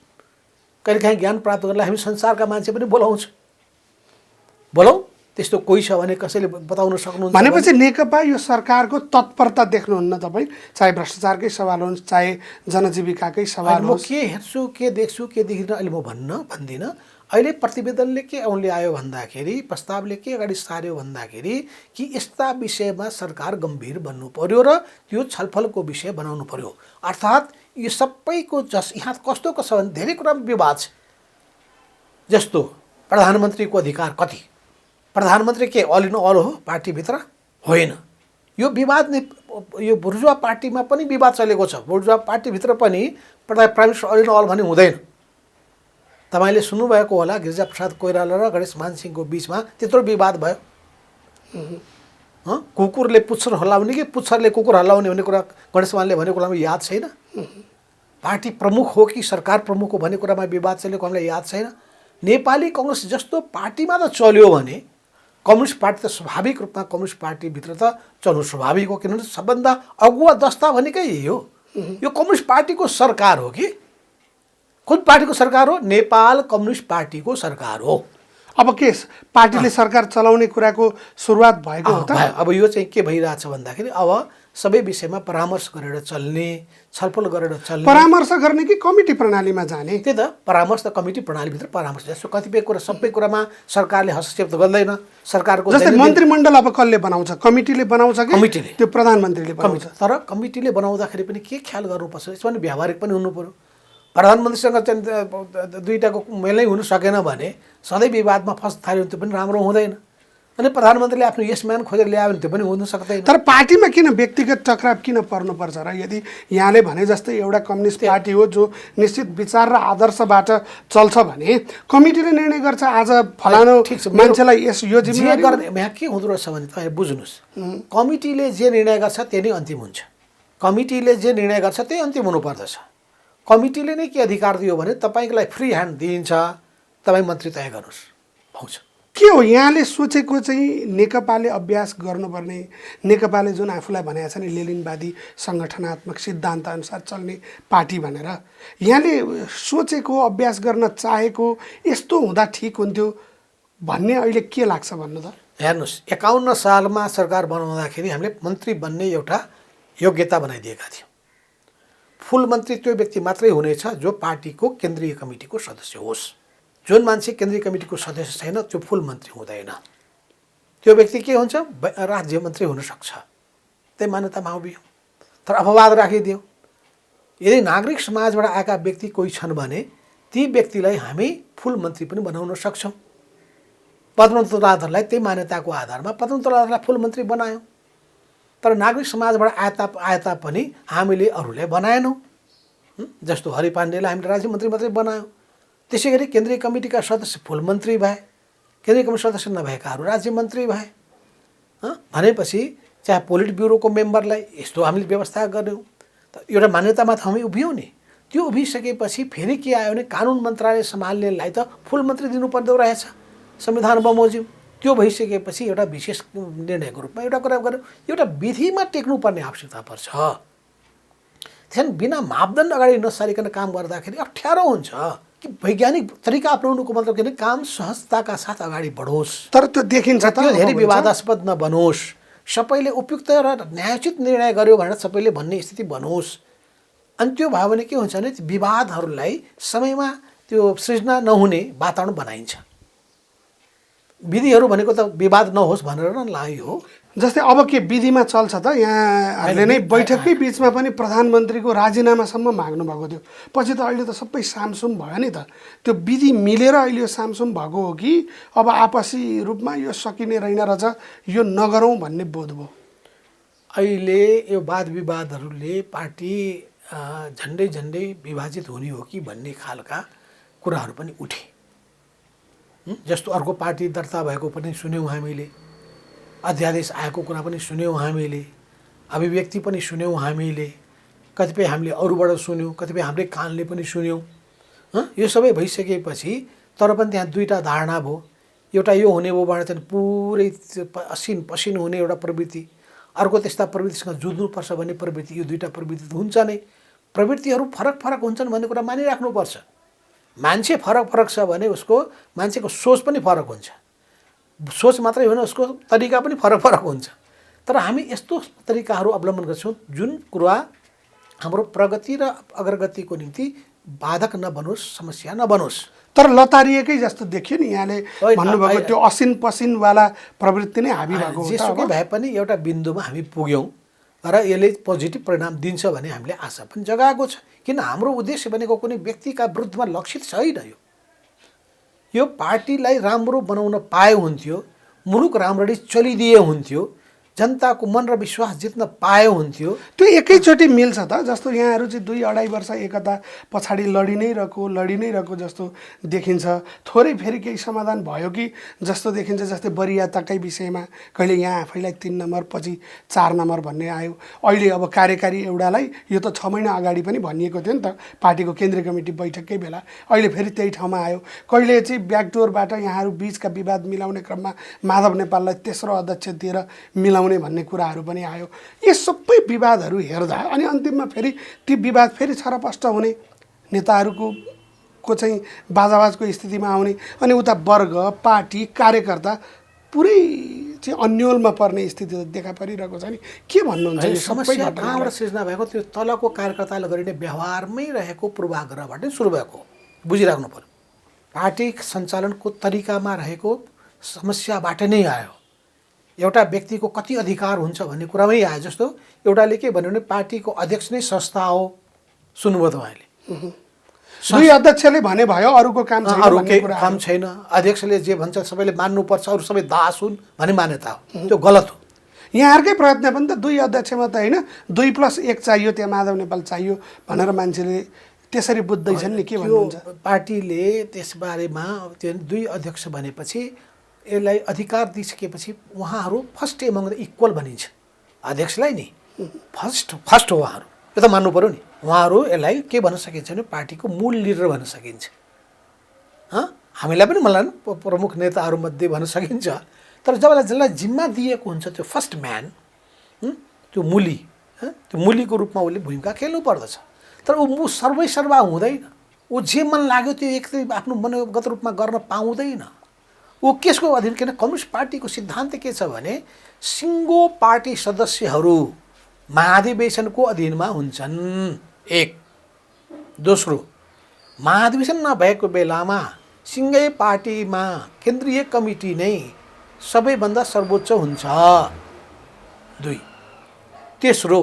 कहिलेकाहीँ ज्ञान प्राप्त गर्नलाई हामी संसारका मान्छे पनि बोलाउँ। त्यस्तो कोही छ भने कसैले बताउन सक्नुहुन्छ भनेपछि नेकपा यो सरकारको तत्परता देख्नुहुन्न तपाईँ? चाहे भ्रष्टाचारकै सवाल होस्, चाहे जनजीविकाकै सवाल म होस्। के हेर्छु, के देख्छु, के देखिनँ अहिले म भन्दिनँ। अहिले प्रतिवेदनले के औँले आयो भन्दाखेरि, प्रस्तावले के अगाडि सार्यो भन्दाखेरि कि यस्ता विषयमा सरकार गम्भीर बन्नु पर्यो र त्यो छलफलको विषय बनाउनु पर्यो। अर्थात् यो सबैको यहाँ कस्तो छ भने धेरै कुरामा विवाद छ। जस्तो प्रधानमन्त्रीको अधिकार कति? प्रधानमन्त्री के अल इन अल हो पार्टीभित्र? होइन। यो विवाद नै यो बुर्जुवा पार्टीमा पनि विवाद चलेको छ। बुर्जुवा पार्टीभित्र पनि prime minister all in all भने हुँदैन। तपाईँले सुन्नुभएको होला गिरिजाप्रसाद कोइराला र गणेशमान सिंहको बिचमा त्यत्रो विवाद भयो। कुकुरले पुच्छर हल्लाउने कि पुच्छरले कुकुर हल्लाउने भन्ने कुरा गणेशमानले भनेको कुरामा याद छैन। पार्टी प्रमुख हो कि सरकार प्रमुख हो भन्ने कुरामा विवाद चलेको हामीलाई याद छैन। नेपाली कङ्ग्रेस जस्तो पार्टीमा त चल्यो भने कम्युनिस्ट पार्टी त स्वाभाविक रूपमा कम्युनिस्ट पार्टीभित्र त चल्नु स्वाभाविक हो। किनभने सबभन्दा अगुवा दस्ता भनेकै यही हो। यो कम्युनिस्ट पार्टीको सरकार हो कि कुन पार्टीको सरकार हो? नेपाल कम्युनिस्ट पार्टीको सरकार हो। अब के पार्टीले सरकार चलाउने कुराको सुरुवात भएको हो त? अब यो चाहिँ के भइरहेछ भन्दाखेरि अब सबै विषयमा परामर्श गरेर चल्ने, छलफल गरेर चल्ने। परामर्श गर्ने कि कमिटी प्रणालीमा जाने? त्यही त परामर्श त कमिटी प्रणालीभित्र परामर्श। जस्तो कतिपय कुरा सबै कुरामा सरकारले हस्तक्षेप त गर्दैन। सरकारको जस्तै मन्त्रीमण्डल अब कसले बनाउँछ? कमिटीले बनाउँछ कि कमिटीले? त्यो प्रधानमन्त्रीले बनाउँछ? तर कमिटीले बनाउँदाखेरि पनि के ख्याल गर्नुपर्छ, यसमा पनि व्यावहारिक पनि हुनु पर्यो। प्रधानमन्त्रीसँग चाहिँ दुईटाको मेलै हुन सकेन भने सधैँ विवादमा थाल्यो भने त्यो पनि राम्रो हुँदैन। अनि प्रधानमन्त्रीले आफ्नो यसम्यान खोजेर ल्यायो भने त्यो पनि हुन सक्दैन। तर पार्टीमा किन व्यक्तिगत टकराव किन पर्नुपर्छ र? यदि यहाँले भने जस्तै एउटा कम्युनिस्ट पार्टी हो जो निश्चित विचार र आदर्शबाट चल्छ भने कमिटीले निर्णय गर्छ आज फलानु मान्छेलाई यस यो जिम्मेवारी गर्ने। यहाँ के हुँदो रहेछ भने तपाईँ बुझ्नुहोस्, कमिटीले जे निर्णय गर्छ त्यही नै अन्तिम हुन्छ। कमिटीले जे निर्णय गर्छ त्यही अन्तिम हुनुपर्दछ। कमिटीले नै के अधिकार दियो भने तपाईँको लागि फ्री ह्यान्ड दिइन्छ, तपाईँ मन्त्री तय गर्नुहोस्, पाउँछ। के हो यहाँले सोचेको चाहिँ नेकपाले अभ्यास गर्नुपर्ने, नेकपाले जुन आफूलाई भनेको छ नि लेनिनवादी सङ्गठनात्मक सिद्धान्त अनुसार चल्ने पार्टी भनेर, यहाँले सोचेको अभ्यास गर्न चाहेको यस्तो हुँदा ठिक हुन्थ्यो भन्ने अहिले के लाग्छ भन्नु त? हेर्नुहोस्, 51 सालमा सरकार बनाउँदाखेरि हामीले मन्त्री बन्ने एउटा योग्यता बनाइदिएका थियौँ। फुल मन्त्री त्यो व्यक्ति मात्रै हुनेछ जो पार्टीको केन्द्रीय कमिटीको सदस्य होस्। जुन मान्छे केन्द्रीय कमिटीको सदस्य छैन त्यो फुल मन्त्री हुँदैन। त्यो व्यक्ति के हुन्छ? राज्य मन्त्री हुनसक्छ। त्यही मान्यतामा उभियौँ। तर अपवाद राखिदियौँ। यदि नागरिक समाजबाट आएका व्यक्ति कोही छन् भने ती व्यक्तिलाई हामी फुल मन्त्री पनि बनाउन सक्छौँ। पद्मतोलाधरलाई त्यही मान्यताको आधारमा पद्मतोलाधरलाई फुल मन्त्री बनायौँ। तर नागरिक समाजबाट आए पनि हामीले अरूले बनाएनौँ। जस्तो हरि पाण्डेलाई हामीले राज्य मन्त्री मात्रै बनायौँ। त्यसै गरी केन्द्रीय कमिटीका सदस्य फुल मन्त्री भए, केन्द्रीय कमिटी सदस्य नभएकाहरू राज्य मन्त्री भए। भनेपछि चाहे पोलिट ब्युरोको मेम्बरलाई यस्तो हामीले व्यवस्था गऱ्यौँ। त एउटा मान्यतामा त हामी उभियौँ नि। त्यो उभिसकेपछि फेरि के आयो भने कानुन मन्त्रालय सम्हाल्नेलाई त फुल मन्त्री दिनुपर्दो रहेछ संविधान बमोजिम। त्यो भइसकेपछि एउटा विशेष निर्णयको रूपमा एउटा कुरा गऱ्यौँ। एउटा विधिमा टेक्नुपर्ने आवश्यकता पर्छ। त्यसैले बिना मापदण्ड अगाडि नसारिकन काम गर्दाखेरि अप्ठ्यारो हुन्छ कि वैज्ञानिक तरिका अपनाउनुको मतलब के भने काम सहजताका साथ अगाडि बढोस्। तर त्यो देखिन्छ त त्यो धेरै विवादास्पद नबनोस्। सबैले उपयुक्त र न्यायोचित निर्णय गर्यो भनेर सबैले भन्ने स्थिति बनोस्। अनि त्यो भयो भने के हुन्छ भने विवादहरूलाई समयमा त्यो सृजना नहुने वातावरण बनाइन्छ। विधिहरू भनेको त विवाद नहोस् भनेर न लाग्यो हो। जस्तै अब के विधिमा चल्छ त? यहाँहरूले नै बैठककै बिचमा पनि प्रधानमन्त्रीको राजीनामासम्म माग्नु भएको थियो। पछि त अहिले त सबै सामसुम भयो नि त। त्यो विधि मिलेर अहिले यो सामसुम भएको हो कि अब आपसी रूपमा यो सकिने रहेन रहेछ, यो नगरौँ भन्ने बोध भयो? अहिले यो वाद विवादहरूले पार्टी झन्डै झन्डै विभाजित हुने हो कि भन्ने खालका कुराहरू पनि उठे। जस्तो अर्को पार्टी दर्ता भएको पनि सुन्यौँ हामीले, अध्यादेश आएको कुरा पनि सुन्यौँ हामीले, अभिव्यक्ति पनि सुन्यौँ हामीले, कतिपय हामीले अरूबाट सुन्यौँ, कतिपय हाम्रै कानले पनि सुन्यौँ। यो सबै भइसकेपछि तर पनि त्यहाँ दुईवटा धारणा भयो। एउटा यो हुने भोबाट चाहिँ पुरै असिन पसिन हुने एउटा प्रवृत्ति, अर्को त्यस्ता प्रवृत्तिसँग जुझ्नुपर्छ भन्ने प्रवृत्ति। यो दुईवटा प्रवृत्ति त हुन्छ नै। प्रवृत्तिहरू फरक फरक हुन्छन् भन्ने कुरा मानिराख्नुपर्छ। मान्छे फरक फरक छ भने उसको मान्छेको सोच पनि फरक हुन्छ। सोच मात्रै होइन, उसको तरिका पनि फरक फरक हुन्छ। तर हामी यस्तो तरिकाहरू अवलम्बन गर्छौँ जुन कुरा हाम्रो प्रगति र अग्रगतिको निम्ति बाधक नबनोस्, समस्या नबनोस्। तर लतारिएकै जस्तो देखियो नि यहाँले भन्नुभएको त्यो असिन पसिनवाला प्रवृत्ति नै हाबी भएको हो। जेसुकै भए पनि एउटा बिन्दुमा हामी पुग्यौँ र यसले पोजिटिभ परिणाम दिन्छ भने हामीले आशा पनि जगाएको छ। किन हाम्रो उद्देश्य भनेको कुनै व्यक्तिका विरुद्धमा लक्षित छैन। यो पार्टीलाई राम्रो बनाउन पाए हुन्थ्यो, मुलुक राम्ररी चलिदिए हुन्थ्यो, जनताको मन र विश्वास जित्न पाए हुन्थ्यो। त्यो एकैचोटि मिल्छ त? जस्तो यहाँहरू चाहिँ 2-2.5 वर्ष एकता पछाडि लडी नै रहेको जस्तो देखिन्छ। थोरै फेरि केही समाधान भयो कि जस्तो देखिन्छ। जस्तै वरियताकै विषयमा कहिले यहाँ आफैलाई 3 नम्बर पछि 4 नम्बर भन्ने आयो। अहिले अब कार्यकारी एउटालाई यो त 6 महिना अगाडि पनि भनिएको थियो नि त पार्टीको केन्द्रीय कमिटी बैठककै बेला। अहिले फेरि त्यही ठाउँमा आयो। कहिले चाहिँ ब्याकडोरबाट यहाँहरू बिचका विवाद मिलाउने क्रममा माधव नेपाललाई तेस्रो अध्यक्ष दिएर मिलाउने मिलाउने भन्ने कुराहरू पनि आयो। यी सबै विवादहरू हेर्दा अनि अन्तिममा फेरि ती विवाद फेरि छरपष्ट हुने, नेताहरूको चाहिँ बाजाबाजको स्थितिमा आउने अनि उता वर्ग, पार्टी, कार्यकर्ता पुरै चाहिँ अन्योलमा पर्ने स्थिति देखा परिरहेको छ नि। के भन्नुहुन्छ यो सबै समस्या घटनालाई? कहाँबाट सिर्जना भएको? त्यो तलको कार्यकर्ताले गरिने व्यवहारमै रहेको पूर्वाग्रहबाट सुरु भएको बुझिराख्नु पर्यो। पार्टी सञ्चालनको तरिकामा रहेको समस्याबाट नै आयो। एउटा व्यक्तिको कति अधिकार हुन्छ भन्ने कुरामै आयो। जस्तो एउटाले के भन्यो भने पार्टीको अध्यक्ष नै संस्था हो। सुन्नुभयो तपाईँले? दुई अध्यक्षले भने भयो, अरूको काम छैन अरू भन्ने केही कुरा काम छैन, अध्यक्षले जे भन्छ सबैले मान्नुपर्छ, अरू सबै दास हुन् भन्ने मान्यता हो। त्यो गलत हो। यहाँहरूकै प्रयत्न पनि त 2 अध्यक्षमा त होइन 2+1 चाहियो, त्यहाँ माधव नेपाल चाहियो भनेर मान्छेले त्यसरी बुझ्दैछन् नि। के भन्नुहुन्छ? पार्टीले त्यसबारेमा त्यो 2 अध्यक्ष भनेपछि यसलाई अधिकार दिइसकेपछि उहाँहरू फर्स्ट एमङ द इक्वल भनिन्छ। अध्यक्षलाई नि फर्स्ट हो उहाँहरू, यो त मान्नु पऱ्यो नि। उहाँहरू यसलाई के भन्न सकिन्छ भने पार्टीको मूल लिडर भन्न सकिन्छ। हामीलाई पनि मलाई प्रमुख नेताहरूमध्ये भन्न सकिन्छ। तर जसलाई जिम्मा दिएको हुन्छ त्यो फर्स्ट म्यान, त्यो मूली, त्यो मूलीको रूपमा उसले भूमिका खेल्नु पर्दछ। तर ऊ सर्वैसर्वा हुँदैन। ऊ जे मन लाग्यो त्यो एक आफ्नो मनोगत रूपमा गर्न पाउँदैन। ऊ केसको अधीन? किन कम्युनिस्ट पार्टीको सिद्धान्त के छ भने सिङ्गो पार्टी सदस्यहरू महाधिवेशनको अधीनमा हुन्छन्। एक। दोस्रो, महाधिवेशन नभएको बेलामा सिङ्गै पार्टीमा केन्द्रीय कमिटी नै सबैभन्दा सर्वोच्च हुन्छ। 2। तेस्रो,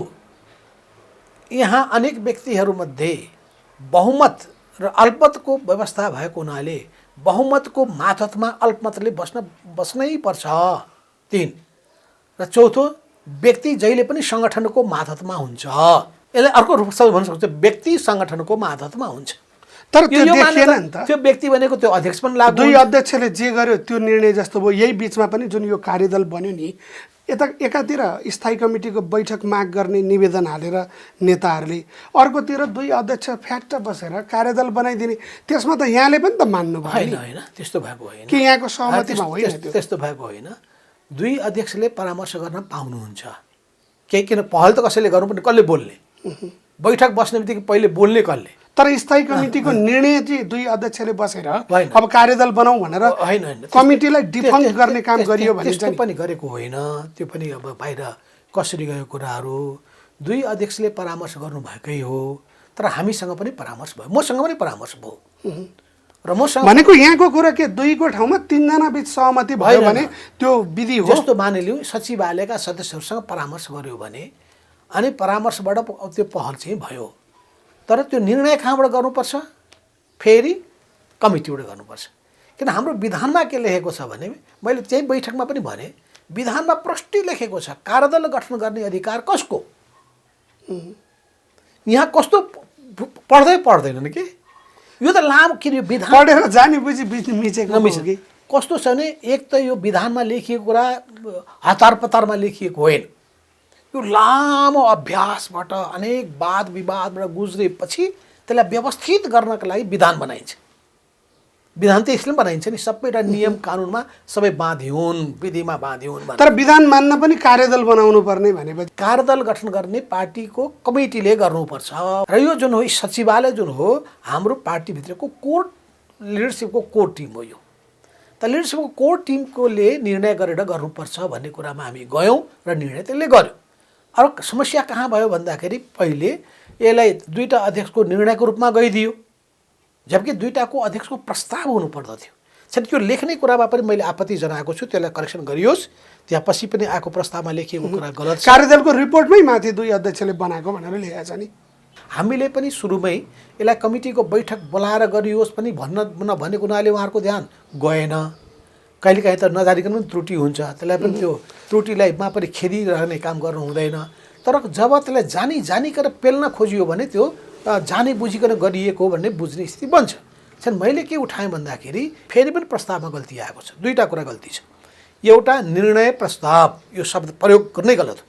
यहाँ अनेक व्यक्तिहरूमध्ये बहुमत र अल्पमतको व्यवस्था भएको हुनाले बहुमतको मातहतमा अल्पमतले बस्नै पर्छ। 3। र चौथो, व्यक्ति जहिले पनि सङ्गठनको मातहतमा हुन्छ। यसलाई अर्को रूपमा भन्न सक्छ, व्यक्ति सङ्गठनको मातहतमा हुन्छ। तर त्यो देखिएन नि त। त्यो व्यक्ति भनेको त्यो अध्यक्ष पनि लाग्छ। 2 अध्यक्षले जे गर्यो त्यो निर्णय जस्तो भयो। यही बिचमा पनि जुन यो कार्यदल बन्यो नि, एकातिर स्थायी कमिटीको बैठक माग गर्ने निवेदन हालेर नेताहरूले, अर्कोतिर 2 अध्यक्ष फ्याक्ट बसेर कार्यदल बनाइदिने, त्यसमा त यहाँले पनि त मान्नु भयो। होइन, त्यस्तो भएको होइन कि यहाँको सहमतिमा होइन? त्यस्तो भएको होइन। 2 अध्यक्षले परामर्श गर्न पाउनुहुन्छ। किन पहल त कसैले गर्नुपर्ने, कसले बोल्ने? बैठक बस्ने बित्तिकै पहिले बोल्ने कसले? तर स्थायी कमिटीको निर्णय चाहिँ 2 अध्यक्षले बसेर अब कार्यदल बनाऊ भनेर कमिटीलाई डिफङ्क गर्ने काम गरियो भने त्यस्तो पनि गरेको होइन। त्यो पनि अब बाहिर कसरी गयो कुराहरू। 2 अध्यक्षले परामर्श गर्नुभएकै हो। तर हामीसँग पनि परामर्श भयो, मसँग पनि परामर्श भयो। र मसँग भनेको यहाँको कुरा के 2 को ठाउँमा 3 जना बीच सहमति भयो भने त्यो विधि हो। जस्तो मानिलिउँ सचिवालयका सदस्यहरूसँग परामर्श गर्यो भने अनि परामर्शबाट त्यो पहल चाहिँ भयो। तर त्यो निर्णय कहाँबाट गर्नुपर्छ? फेरि कमिटीबाट गर्नुपर्छ। किन हाम्रो विधानमा के लेखेको छ भने, मैले त्यही बैठकमा पनि भने, विधानमा प्रष्टै लेखेको छ कार्यदल गठन गर्ने अधिकार कसको। यहाँ कस्तो पर्दैनन् कि यो त लामो किन विधान पढेर जानी बुझी मिचेको नमिचेको कस्तो छ भने, एक त यो विधानमा लेखिएको कुरा हतार पतारमा लेखिएको होइन। यो लामो अभ्यासबाट अनेक वाद विवादबाट गुज्रेपछि त्यसलाई व्यवस्थित गर्नका लागि विधान बनाइन्छ। विधान त यसले बनाइन्छ नि, सबैवटा नियम कानुनमा सबै बाँधिउन्, विधिमा बाँधिउन्। तर विधान मान्न पनि कार्यदल बनाउनु पर्ने भनेपछि कार्यदल गठन गर्ने पार्टीको कमिटीले गर्नुपर्छ। र यो जुन हो सचिवालय जुन हो हाम्रो पार्टीभित्रको कोर लिडरसिपको कोर टिम हो। यो त लिडरसिपको कोर टिमकोले निर्णय गरेर गर्नुपर्छ भन्ने कुरामा हामी गयौँ र निर्णय त्यसले गर्यो। अरू समस्या कहाँ भयो भन्दाखेरि पहिले यसलाई 2टा अध्यक्षको निर्णयको रूपमा गइदियो, जबकि 2टाको अध्यक्षको प्रस्ताव हुनुपर्दथ्यो। त्यो लेख्ने कुरामा पनि मैले आपत्ति जनाएको छु, त्यसलाई करेक्सन गरियोस्। त्यहाँ पछि पनि आएको प्रस्तावमा लेखिएको कुरा गलत छ। कार्यदलको रिपोर्टमै माथि 2 अध्यक्षले बनाएको भनेर लेखेको छ नि। हामीले पनि सुरुमै यसलाई कमिटीको बैठक बोलाएर गरियोस् पनि भनेको हुनाले उहाँहरूको ध्यान गएन। कहिलेकाहीँ त नजानिकन पनि त्रुटि हुन्छ, त्यसलाई पनि त्यो त्रुटिलाई पनि खेदिरहने काम गर्नु हुँदैन। तर जब त्यसलाई जानिकन पेल्न खोजियो भने त्यो जानी बुझिकन गरिएको भन्ने बुझ्ने स्थिति बन्छ। मैले के उठाएँ भन्दाखेरि फेरि पनि प्रस्तावमा गल्ती आएको छ। 2टा कुरा गल्ती छ। एउटा निर्णय प्रस्ताव, यो शब्द प्रयोग गर्नै गलत हो।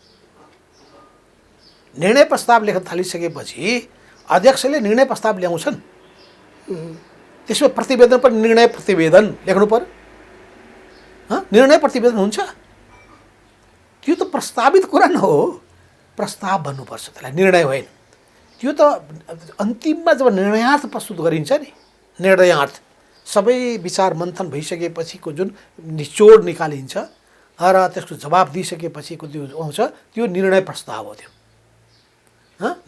निर्णय प्रस्ताव लेख्न थालिसकेपछि अध्यक्षले निर्णय प्रस्ताव ल्याउँछन्, त्यसमा प्रतिवेदन पनि निर्णय प्रतिवेदन लेख्नु पर्यो। निर्णय प्रतिवेदन हुन्छ त्यो त प्रस्तावित कुरा न हो, प्रस्ताव भन्नुपर्छ, त्यसलाई निर्णय होइन। त्यो त अन्तिममा जब निर्णयार्थ प्रस्तुत गरिन्छ नि, निर्णयार्थ सबै विचार मन्थन भइसकेपछिको जुन निचोड निकालिन्छ र त्यसको जवाब दिइसकेपछिको त्यो आउँछ, त्यो निर्णय प्रस्ताव हो। त्यो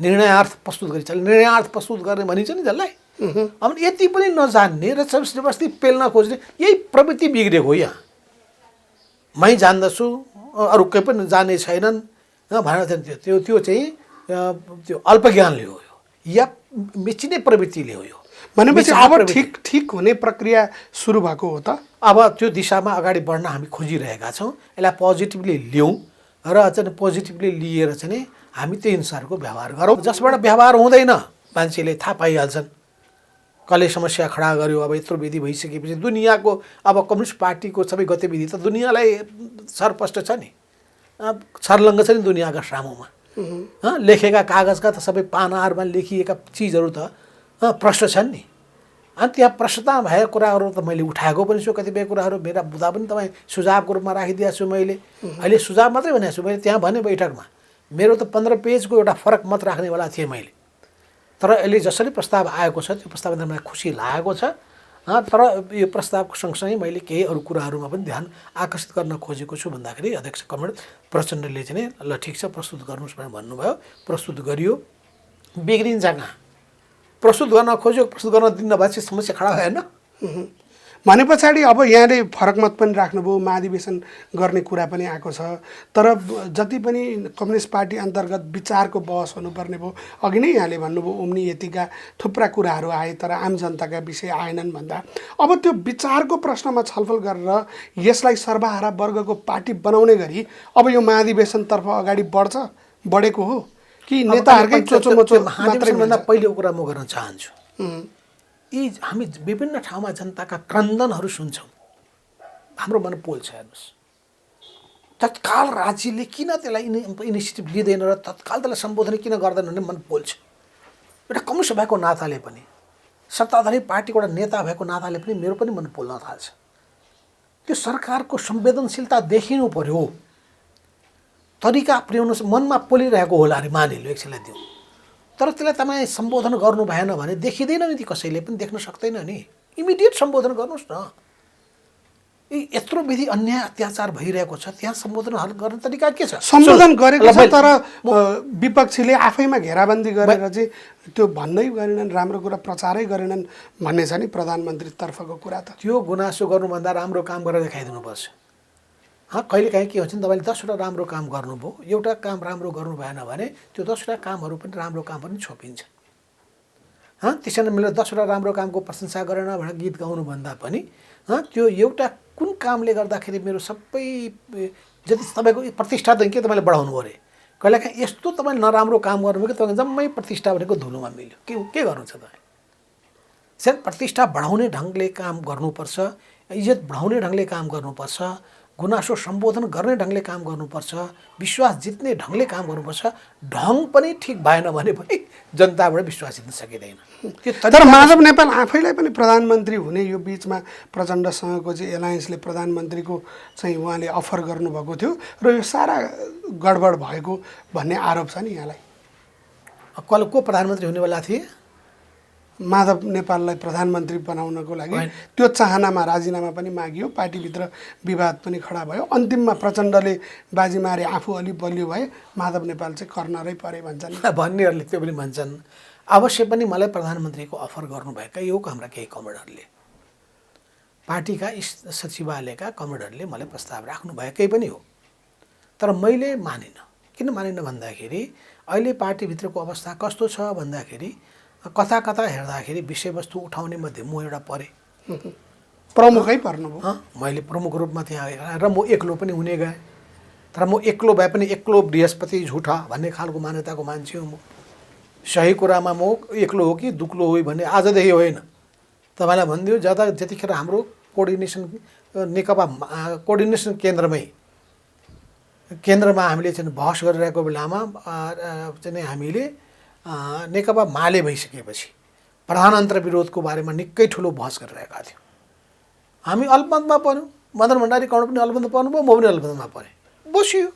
निर्णयार्थ प्रस्तुत गरिन्छ, निर्णयार्थ प्रस्तुत गर्ने भनिन्छ नि जसलाई। अब यति पनि नजान्ने र जबरजस्ती पेल्न खोज्ने, यही प्रवृत्ति बिग्रेको हो। यहाँ मै जान्दछु, अरू केही पनि जाने छैनन् भनेर त्यो चाहिँ त्यो अल्पज्ञानले हो या मिचिने प्रवृत्तिले हो। भनेपछि अब ठिक हुने प्रक्रिया सुरु भएको हो त। अब त्यो दिशामा अगाडि बढ्न हामी खोजिरहेका छौँ। यसलाई पोजिटिभली लियौँ र चाहिँ पोजिटिभली लिएर चाहिँ हामी त्यही अनुसारको व्यवहार गरौँ। जसबाट व्यवहार हुँदैन मान्छेले थाहा पाइहाल्छन् कसले समस्या खडा गर्यो। अब यत्रो विधि भइसकेपछि दुनियाँको अब कम्युनिस्ट पार्टीको सबै गतिविधि त दुनियाँलाई सरस्पष्ट छ नि, छर्लङ्ग छ नि दुनियाँका सामुमा। लेखेका कागजका त सबै पानाहरूमा लेखिएका चिजहरू त प्रश्न छन् नि। अनि त्यहाँ प्रश्नता भएका कुराहरू त मैले उठाएको पनि छु। कतिपय कुराहरू मेरा बुझा पनि तपाईँ सुझावको रूपमा राखिदिएको छु मैले। अहिले सुझाव मात्रै भनेको छु मैले, त्यहाँ भने बैठकमा मेरो त 15 पेजको एउटा फरक मत राख्नेवाला थिएँ मैले। तर अहिले जसरी प्रस्ताव आएको छ त्यो प्रस्तावमा मलाई खुसी लागेको छ। तर यो प्रस्तावको सँगसँगै मैले केही अरू कुराहरूमा पनि ध्यान आकर्षित गर्न खोजेको छु भन्दाखेरि अध्यक्ष कमरेड प्रचण्डले चाहिँ ल ठिक छ प्रस्तुत गर्नुहोस् भनेर भन्नुभयो। प्रस्तुत गरियो, बिग्रिन्छ कहाँ? प्रस्तुत गर्न खोज्यो, प्रस्तुत गर्न दिन नभएपछि समस्या खडा भएन। भने पछाडि अब यहाँले फरक मत पनि राख्नुभयो, महाधिवेशन गर्ने कुरा पनि आएको छ। तर जति पनि कम्युनिस्ट पार्टी अन्तर्गत विचारको बहस हुनुपर्ने भयो, अघि नै यहाँले भन्नुभयो उम्नी यतिका थुप्रा कुराहरू आए तर आम जनताका विषय आएनन् भन्दा अब त्यो विचारको प्रश्नमा छलफल गरेर यसलाई सर्वहारा वर्गको पार्टी बनाउने गरी अब यो महाधिवेशनतर्फ अगाडि बढेको हो कि नेताहरूकै चोचोमोचो मात्रै? भन्दा पहिलो कुरा म गर्न चाहन्छु, यी हामी विभिन्न ठाउँमा जनताका क्रन्दनहरू सुन्छौँ, हाम्रो मन पोल्छ। हेर्नुहोस्, तत्काल राज्यले किन त्यसलाई इनिसिएटिभ लिँदैन र तत्काल त्यसलाई सम्बोधन किन गर्दैन भन्ने मन पोल्छ। एउटा कम्युनिस्ट भएको नाताले पनि, सत्ताधारी पार्टीको एउटा नेता भएको नाताले पनि मेरो पनि मन पोल्न थाल्छ। त्यो सरकारको संवेदनशीलता देखिनु पर्यो, तरिका अप्नाउनु मनमा पोलिरहेको होला अरे मानिलियो, एकछिनलाई दिउँ। तर त्यसलाई तपाईँ सम्बोधन गर्नु भएन भने देखिँदैन नि, ती कसैले पनि देख्न सक्दैन नि। इमिडिएट सम्बोधन गर्नुहोस् न। यत्रो विधि अन्याय अत्याचार भइरहेको छ, त्यहाँ सम्बोधन गर्ने तरिका के छ? सम्बोधन गरेको छ तर विपक्षीले आफैमा घेराबन्दी गरेर चाहिँ त्यो भन्दै गरेनन्, राम्रो कुरा प्रचारै गरेनन् भन्ने छ नि प्रधानमन्त्रीतर्फको कुरा। त त्यो गुनासो गर्नुभन्दा राम्रो काम गरेर देखाइदिनुपर्छ। कहिलेकाहीँ के हुन्छ नि, तपाईँले 10वटा राम्रो काम गर्नुभयो, एउटा काम राम्रो गर्नु भएन भने त्यो 10वटा कामहरू पनि राम्रो काम पनि छोपिन्छ। त्यसैले मैले 10वटा राम्रो कामको प्रशंसा गरेन भनेर गीत गाउनुभन्दा पनि त्यो एउटा कुन कामले गर्दाखेरि मेरो सबै जति तपाईँको प्रतिष्ठा त के तपाईँले बढाउनु अरे। कहिलेकाहीँ यस्तो तपाईँले नराम्रो काम गर्नुभयो कि तपाईँको जम्मै प्रतिष्ठा भनेको धुलोमा मिल्यो। के गर्नु छ तपाईँ? सायद प्रतिष्ठा बढाउने ढङ्गले काम गर्नुपर्छ, इज्जत बढाउने ढङ्गले काम गर्नुपर्छ, गुनासो सम्बोधन गर्ने ढङ्गले काम गर्नुपर्छ, विश्वास जित्ने ढङ्गले काम गर्नुपर्छ। ढङ्ग पनि ठिक भएन भने पनि जनताबाट विश्वास जित्न सकिँदैन। तर माधव नेपाल आफैलाई पनि प्रधानमन्त्री हुने यो बिचमा प्रचण्डसँगको चाहिँ एलायन्सले प्रधानमन्त्रीको चाहिँ उहाँले अफर गर्नुभएको थियो र यो सारा गडबड भएको भन्ने आरोप छ नि यहाँलाई। को प्रधानमन्त्री हुनेवाला थिए? माधव नेपाललाई प्रधानमन्त्री बनाउनको लागि त्यो चाहनामा राजीनामा पनि मागियो, पार्टीभित्र विवाद पनि खडा भयो। अन्तिममा प्रचण्डले बाजी मारे आफू अलि बलियो भए, माधव नेपाल चाहिँ कर्नरै परे भन्छन्। भन्नेहरूले त्यो पनि भन्छन्। अवश्य पनि मलाई प्रधानमन्त्रीको अफर गर्नुभएका यो हाम्रा केही कमरेडहरूले, पार्टीका सचिवालयका कमरेडहरूले मलाई प्रस्ताव राख्नुभएकै पनि हो। तर मैले मानिनँ। किन मानिनँ भन्दाखेरि अहिले पार्टीभित्रको अवस्था कस्तो छ भन्दाखेरि कता कता हेर्दाखेरि विषयवस्तु उठाउने मध्ये म एउटा परेँ, प्रमुखै पर्नुभयो। मैले प्रमुख रूपमा त्यहाँ आएर र म एक्लो पनि हुने गएँ। तर म एक्लो भए पनि एक्लो बृहस्पति झुठा भन्ने खालको मान्यताको मान्छे हो म। सही कुरामा म एक्लो हो कि दुक्लो हो भन्ने आजदेखि होइन, तपाईँलाई भनिदियो। जतिखेर हाम्रो कोअर्डिनेसन नेकपा कोअर्डिनेसन केन्द्रमा हामीले चाहिँ बहस गरिरहेको बेलामा चाहिँ हामीले नेकपा माले भइसकेपछि प्रधानतन्त्र विरोधको बारेमा निकै ठुलो बहस गरिरहेका थियौँ। हामी अल्पमतमा पर्यौँ, मदन भण्डारी कर्ण पनि अल्पमतमा पर्नुभयो, म पनि अल्पमतमा परेँ, बसियो।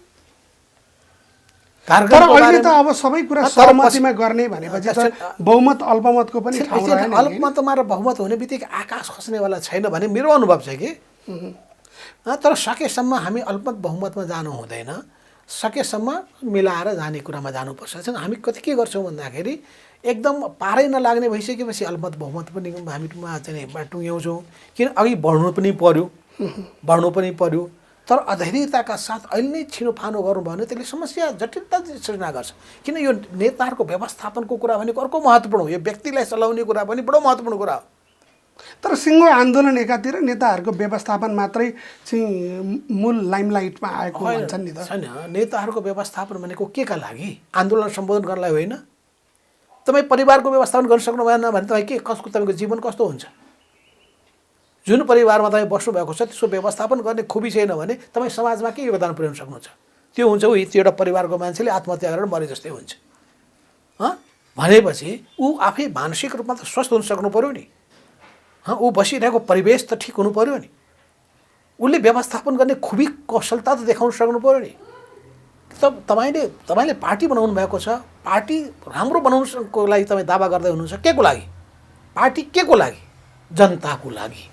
कार्यक्रमको तर अहिले त बारेमा- अब सबै कुरा तर सहमतिमा गर्ने भनेपछि त बहुमत अल्पमतको पनि ठाउँ त्यसैले रहेन नि? अल्पमतमा र बहुमत हुने बित्तिकै आकाश खस्नेवाला छैन भन्ने मेरो अनुभव छ कि तर सकेसम्म हामी अल्पमत बहुमतमा जानु हुँदैन, सकेसम्म मिलाएर जाने कुरामा जानुपर्छ। हामी कति के गर्छौँ भन्दाखेरि एकदम पारै नलाग्ने भइसकेपछि अल्पमत बहुमत पनि हामीमा चाहिँ टुङ्ग्याउँछौँ, किन अघि बढ्नु पनि पर्यो। तर अधैर्यताका साथ अहिले नै छिनोफानो गर्नुभयो भने त्यसले समस्या जटिलता सृजना गर्छ। किन यो नेताहरूको व्यवस्थापनको कुरा भनेको अर्को महत्त्वपूर्ण हो, यो व्यक्तिलाई चलाउने कुरा पनि बडो महत्त्वपूर्ण कुरा हो। तर सिङ्गो आन्दोलन एकातिर नेताहरूको व्यवस्थापन मात्रै चाहिँ मूल लाइमलाइटमा आएको भन्छन् नि त। छैन, नेताहरूको व्यवस्थापन भनेको के का लागि? आन्दोलन सम्बोधन गर्नलाई होइन। तपाईँ परिवारको व्यवस्थापन गर्न सक्नु भएन भने तपाईँ के कसको तपाईँको जीवन कस्तो हुन्छ? जुन परिवारमा तपाईँ बस्नुभएको छ त्यसको व्यवस्थापन गर्ने खुबी छैन भने तपाईँ समाजमा के योगदान पुर्याउन सक्नुहुन्छ? त्यो हुन्छ ऊ त्यो एउटा परिवारको मान्छेले आत्महत्या गरेर मरे जस्तै हुन्छ। भनेपछि ऊ आफै मानसिक रूपमा त स्वस्थ हुन सक्नु पऱ्यो नि। ऊ बसिरहेको परिवेश त ठिक हुनु पऱ्यो नि। उसले व्यवस्थापन गर्ने खुबी कौशलता त देखाउन सक्नु पऱ्यो नि। तपाईँले पार्टी बनाउनु भएको छ, पार्टी राम्रो बनाउनुको लागि तपाईँ दावा गर्दै हुनुहुन्छ। के को लागि? पार्टी के को लागि? जनताको लागि।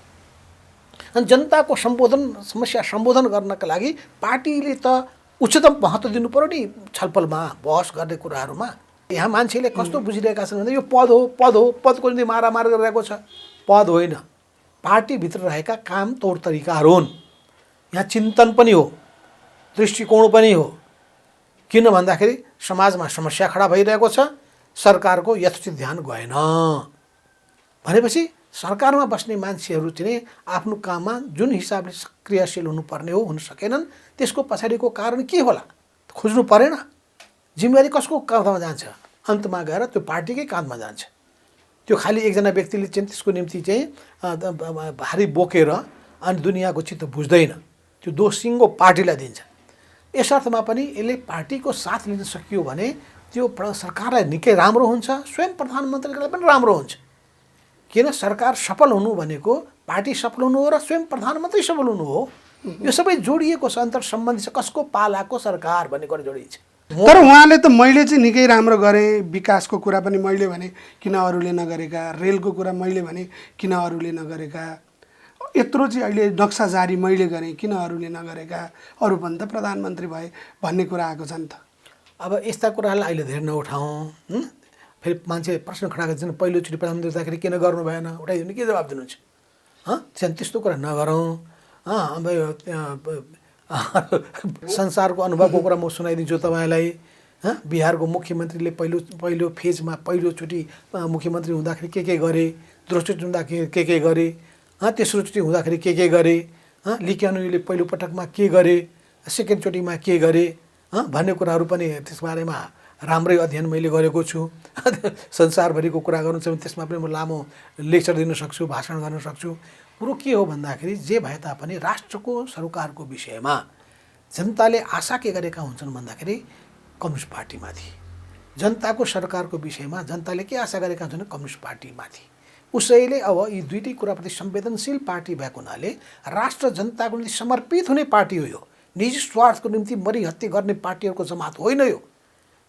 अनि जनताको समस्या सम्बोधन गर्नका लागि पार्टीले त उच्चतम महत्त्व दिनु पऱ्यो नि छलफलमा, बहस गर्ने कुराहरूमा। यहाँ मान्छेले कस्तो बुझिरहेका छन् भन्दा यो पद हो, पदको निम्ति मारामार गरिरहेको छ। पद होइन, पार्टीभित्र रहेका काम तौर तरिकाहरू हुन्। यहाँ चिन्तन पनि हो, दृष्टिकोण पनि हो। किन भन्दाखेरि समाजमा समस्या खडा भइरहेको छ, सरकारको यथोचित ध्यान गएन भनेपछि सरकारमा बस्ने मान्छेहरू चाहिँ आफ्नो काममा जुन हिसाबले क्रियाशील हुनुपर्ने हो हुन सकेनन्। त्यसको पछाडिको कारण के होला खोज्नु परेन। जिम्मेवारी कसको काँधमा जान्छ? अन्तमा गएर त्यो पार्टीकै काँधमा जान्छ। त्यो खालि एकजना व्यक्तिले चाहिँ त्यसको निम्ति चाहिँ भारी बोकेर अनि दुनियाँको चित्त बुझ्दैन, त्यो दोष सिङ्गो पार्टीलाई दिन्छ। यस अर्थमा पनि यसले पार्टीको साथ लिन सकियो भने त्यो सरकारलाई निकै राम्रो हुन्छ, स्वयं प्रधानमन्त्रीलाई पनि राम्रो हुन्छ। किन सरकार सफल हुनु भनेको पार्टी सफल हुनु हो र स्वयं प्रधानमन्त्री सफल हुनु हो। यो सबै जोडिएको छ, अन्तर सम्बन्धी छ। कसको पालाको सरकार भन्ने कुरा जोडिन्छ। तर उहाँले त मैले चाहिँ निकै राम्रो गरेँ, विकासको कुरा पनि मैले भने किन अरूले नगरेका, रेलको कुरा मैले भने किन अरूले नगरेका, यत्रो चाहिँ अहिले नक्सा जारी मैले गरेँ किन अरूले नगरेका, अरू पनि त प्रधानमन्त्री भए भन्ने कुरा आएको छ नि त। अब यस्ता कुरालाई अहिले धेरै नउठाउँ। फेरि मान्छे प्रश्न खडा गर्छन्, पहिलोचोटि प्रधानमन्त्री हुँदाखेरि किन गर्नु भएन, उठाइदिनु के जवाब दिनुहुन्छ? त्यस्तो कुरा नगरौँ। अब संसारको अनुभवको कुरा म सुनाइदिन्छु तपाईँलाई। बिहारको मुख्यमन्त्रीले पहिलो फेजमा पहिलोचोटि मुख्यमन्त्री हुँदाखेरि के गरे, दोस्रोचोटि हुँदाखेरि के गरे, तेस्रोचोटि हुँदाखेरि के गरे, लिक्यानुले पहिलो पटकमा के गरे, सेकेन्डचोटिमा के गरे भन्ने कुराहरू पनि त्यसबारेमा राम्रै अध्ययन मैले गरेको छु। संसारभरिको कुरा गर्नु छ भने त्यसमा पनि म लामो लेक्चर दिन सक्छु, भाषण गर्न सक्छु। कुरो के हो भन्दाखेरि जे भए तापनि राष्ट्रको सरकारको विषयमा जनताले आशा के गरेका हुन्छन् भन्दाखेरि कम्युनिस्ट पार्टीमाथि। जनताको सरकारको विषयमा जनताले के आशा गरेका हुन्छन्? कम्युनिस्ट पार्टीमाथि। उसैले अब यी दुईटै कुराप्रति संवेदनशील पार्टी भएको हुनाले राष्ट्र जनताको निम्ति समर्पित हुने पार्टी हो यो। निजी स्वार्थको निम्ति मरिहत्ते गर्ने पार्टीहरूको जमात होइन यो।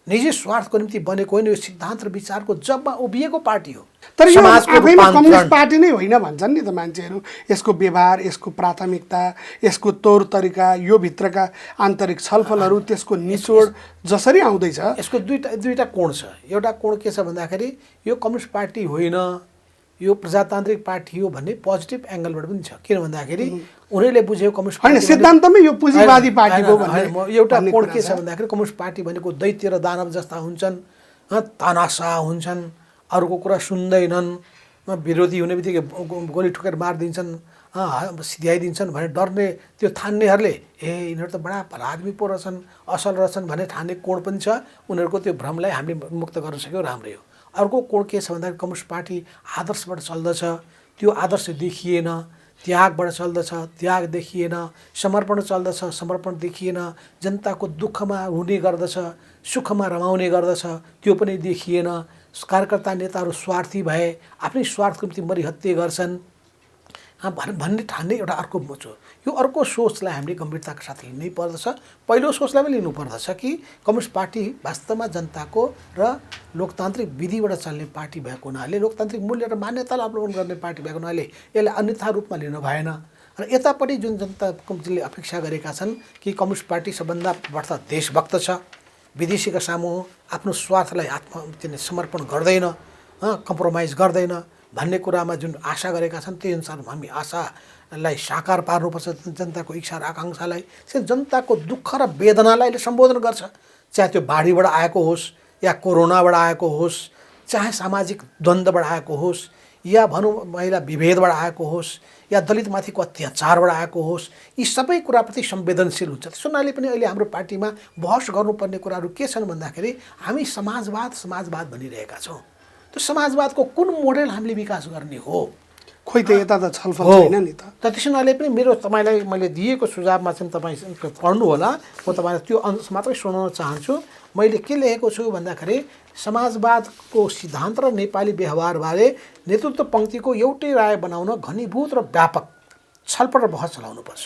निजी स्वार्थको निम्ति बनेको होइन यो। सिद्धान्त र विचारको जबमा उभिएको पार्टी हो। तर यो आफैमा कम्युनिस्ट पार्टी नै होइन भन्छन् नि त मान्छेहरू। यसको व्यवहार, यसको प्राथमिकता, यसको तौर तरिका, यो भित्रका आन्तरिक छलफलहरू, त्यसको निचोड जसरी आउँदैछ, यसको दुईटा कोण छ। एउटा कोण के छ भन्दाखेरि यो कम्युनिस्ट पार्टी होइन, यो प्रजातान्त्रिक पार्टी हो भन्ने पोजिटिभ एङ्गलबाट पनि छ। किन भन्दाखेरि उनीहरूले बुझेको कम्युनिस्ट होइन, सिद्धान्तमै यो पुँजीवादी पार्टी हो भन्ने एउटा कोण के छ भन्दाखेरि कम्युनिस्ट पार्टी भनेको दैत्य र दानव जस्ता हुन्छन्, तानाशाह हुन्छन्, अरूको कुरा सुन्दैनन्, विरोधी हुने बित्तिकै गोली ठोकेर मारिदिन्छन्, सिध्याइदिन्छन् भने डर्ने त्यो ठान्नेहरूले यिनीहरू त बडा भला आदमी पो रहेछन्, असल रहेछन् भन्ने ठान्ने कोण पनि छ। उनीहरूको त्यो भ्रमलाई हामीले मुक्त गर्न सक्यो राम्रै हो। अर्को कोण के छ भन्दाखेरि कम्युनिस्ट पार्टी आदर्शबाट चल्दछ, त्यो आदर्श देखिएन। त्यागबाट चल्दछ, त्याग देखिएन। समर्पण चल्दछ, समर्पण देखिएन। जनताको दुःखमा हुने गर्दछ, सुखमा रमाउने गर्दछ, त्यो पनि देखिएन। कार्यकर्ता नेताहरू स्वार्थी भए, आफ्नै स्वार्थको निम्ति मरिहत्ते गर्छन्। भन्ने ठान्ने एउटा अर्को मोचो। यो अर्को सोचलाई हामीले गम्भीरताका साथ लिनै पर्दछ। पहिलो सोचलाई पनि लिनुपर्दछ कि कम्युनिस्ट पार्टी वास्तवमा जनताको र लोकतान्त्रिक विधिबाट चल्ने पार्टी भएको हुनाले, लोकतान्त्रिक मूल्य र मान्यतालाई अवलम्बन गर्ने पार्टी भएको हुनाले यसलाई अन्यथा रूपमा लिनु भएन। र यतापट्टि जुन जनताले अपेक्षा गरेका छन् कि कम्युनिस्ट पार्टी सबभन्दा बढ्ता देशभक्त छ, विदेशीका सामु आफ्नो स्वार्थलाई समर्पण गर्दैन, कम्प्रोमाइज गर्दैन भन्ने कुरामा जुन आशा गरेका छन्, त्यही अनुसार हामी आशालाई साकार पार्नुपर्छ। जनताको इच्छा र आकाङ्क्षालाई, जनताको दुःख र वेदनालाई सम्बोधन गर्छ। चाहे त्यो बाढीबाट आएको होस्, या कोरोनाबाट आएको होस्, चाहे सामाजिक द्वन्द्वबाट आएको होस्, या भनौँ महिला विभेदबाट आएको होस्, या दलितमाथिको अत्याचारबाट आएको होस्, यी सबै कुराप्रति संवेदनशील हुन्छ। त्यसो हुनाले पनि अहिले हाम्रो पार्टीमा बहस गर्नुपर्ने कुराहरू के छन् भन्दाखेरि हामी समाजवाद भनिरहेका छौँ। त्यो समाजवादको कुन मोडेल हामीले विकास गर्ने हो? खोइ त यता त छलफल छैन नि त। त्यसो हुनाले पनि तपाईँलाई मैले दिएको सुझावमा चाहिँ तपाईँ पढ्नु होला। म तपाईँलाई त्यो अंश मात्रै सुनाउन चाहन्छु। मैले के लेखेको छु भन्दाखेरि समाजवादको सिद्धान्त र नेपाली व्यवहारबारे नेतृत्व पङ्क्तिको एउटै राय बनाउन घनीभूत र व्यापक छलफल र बहस चलाउनुपर्छ।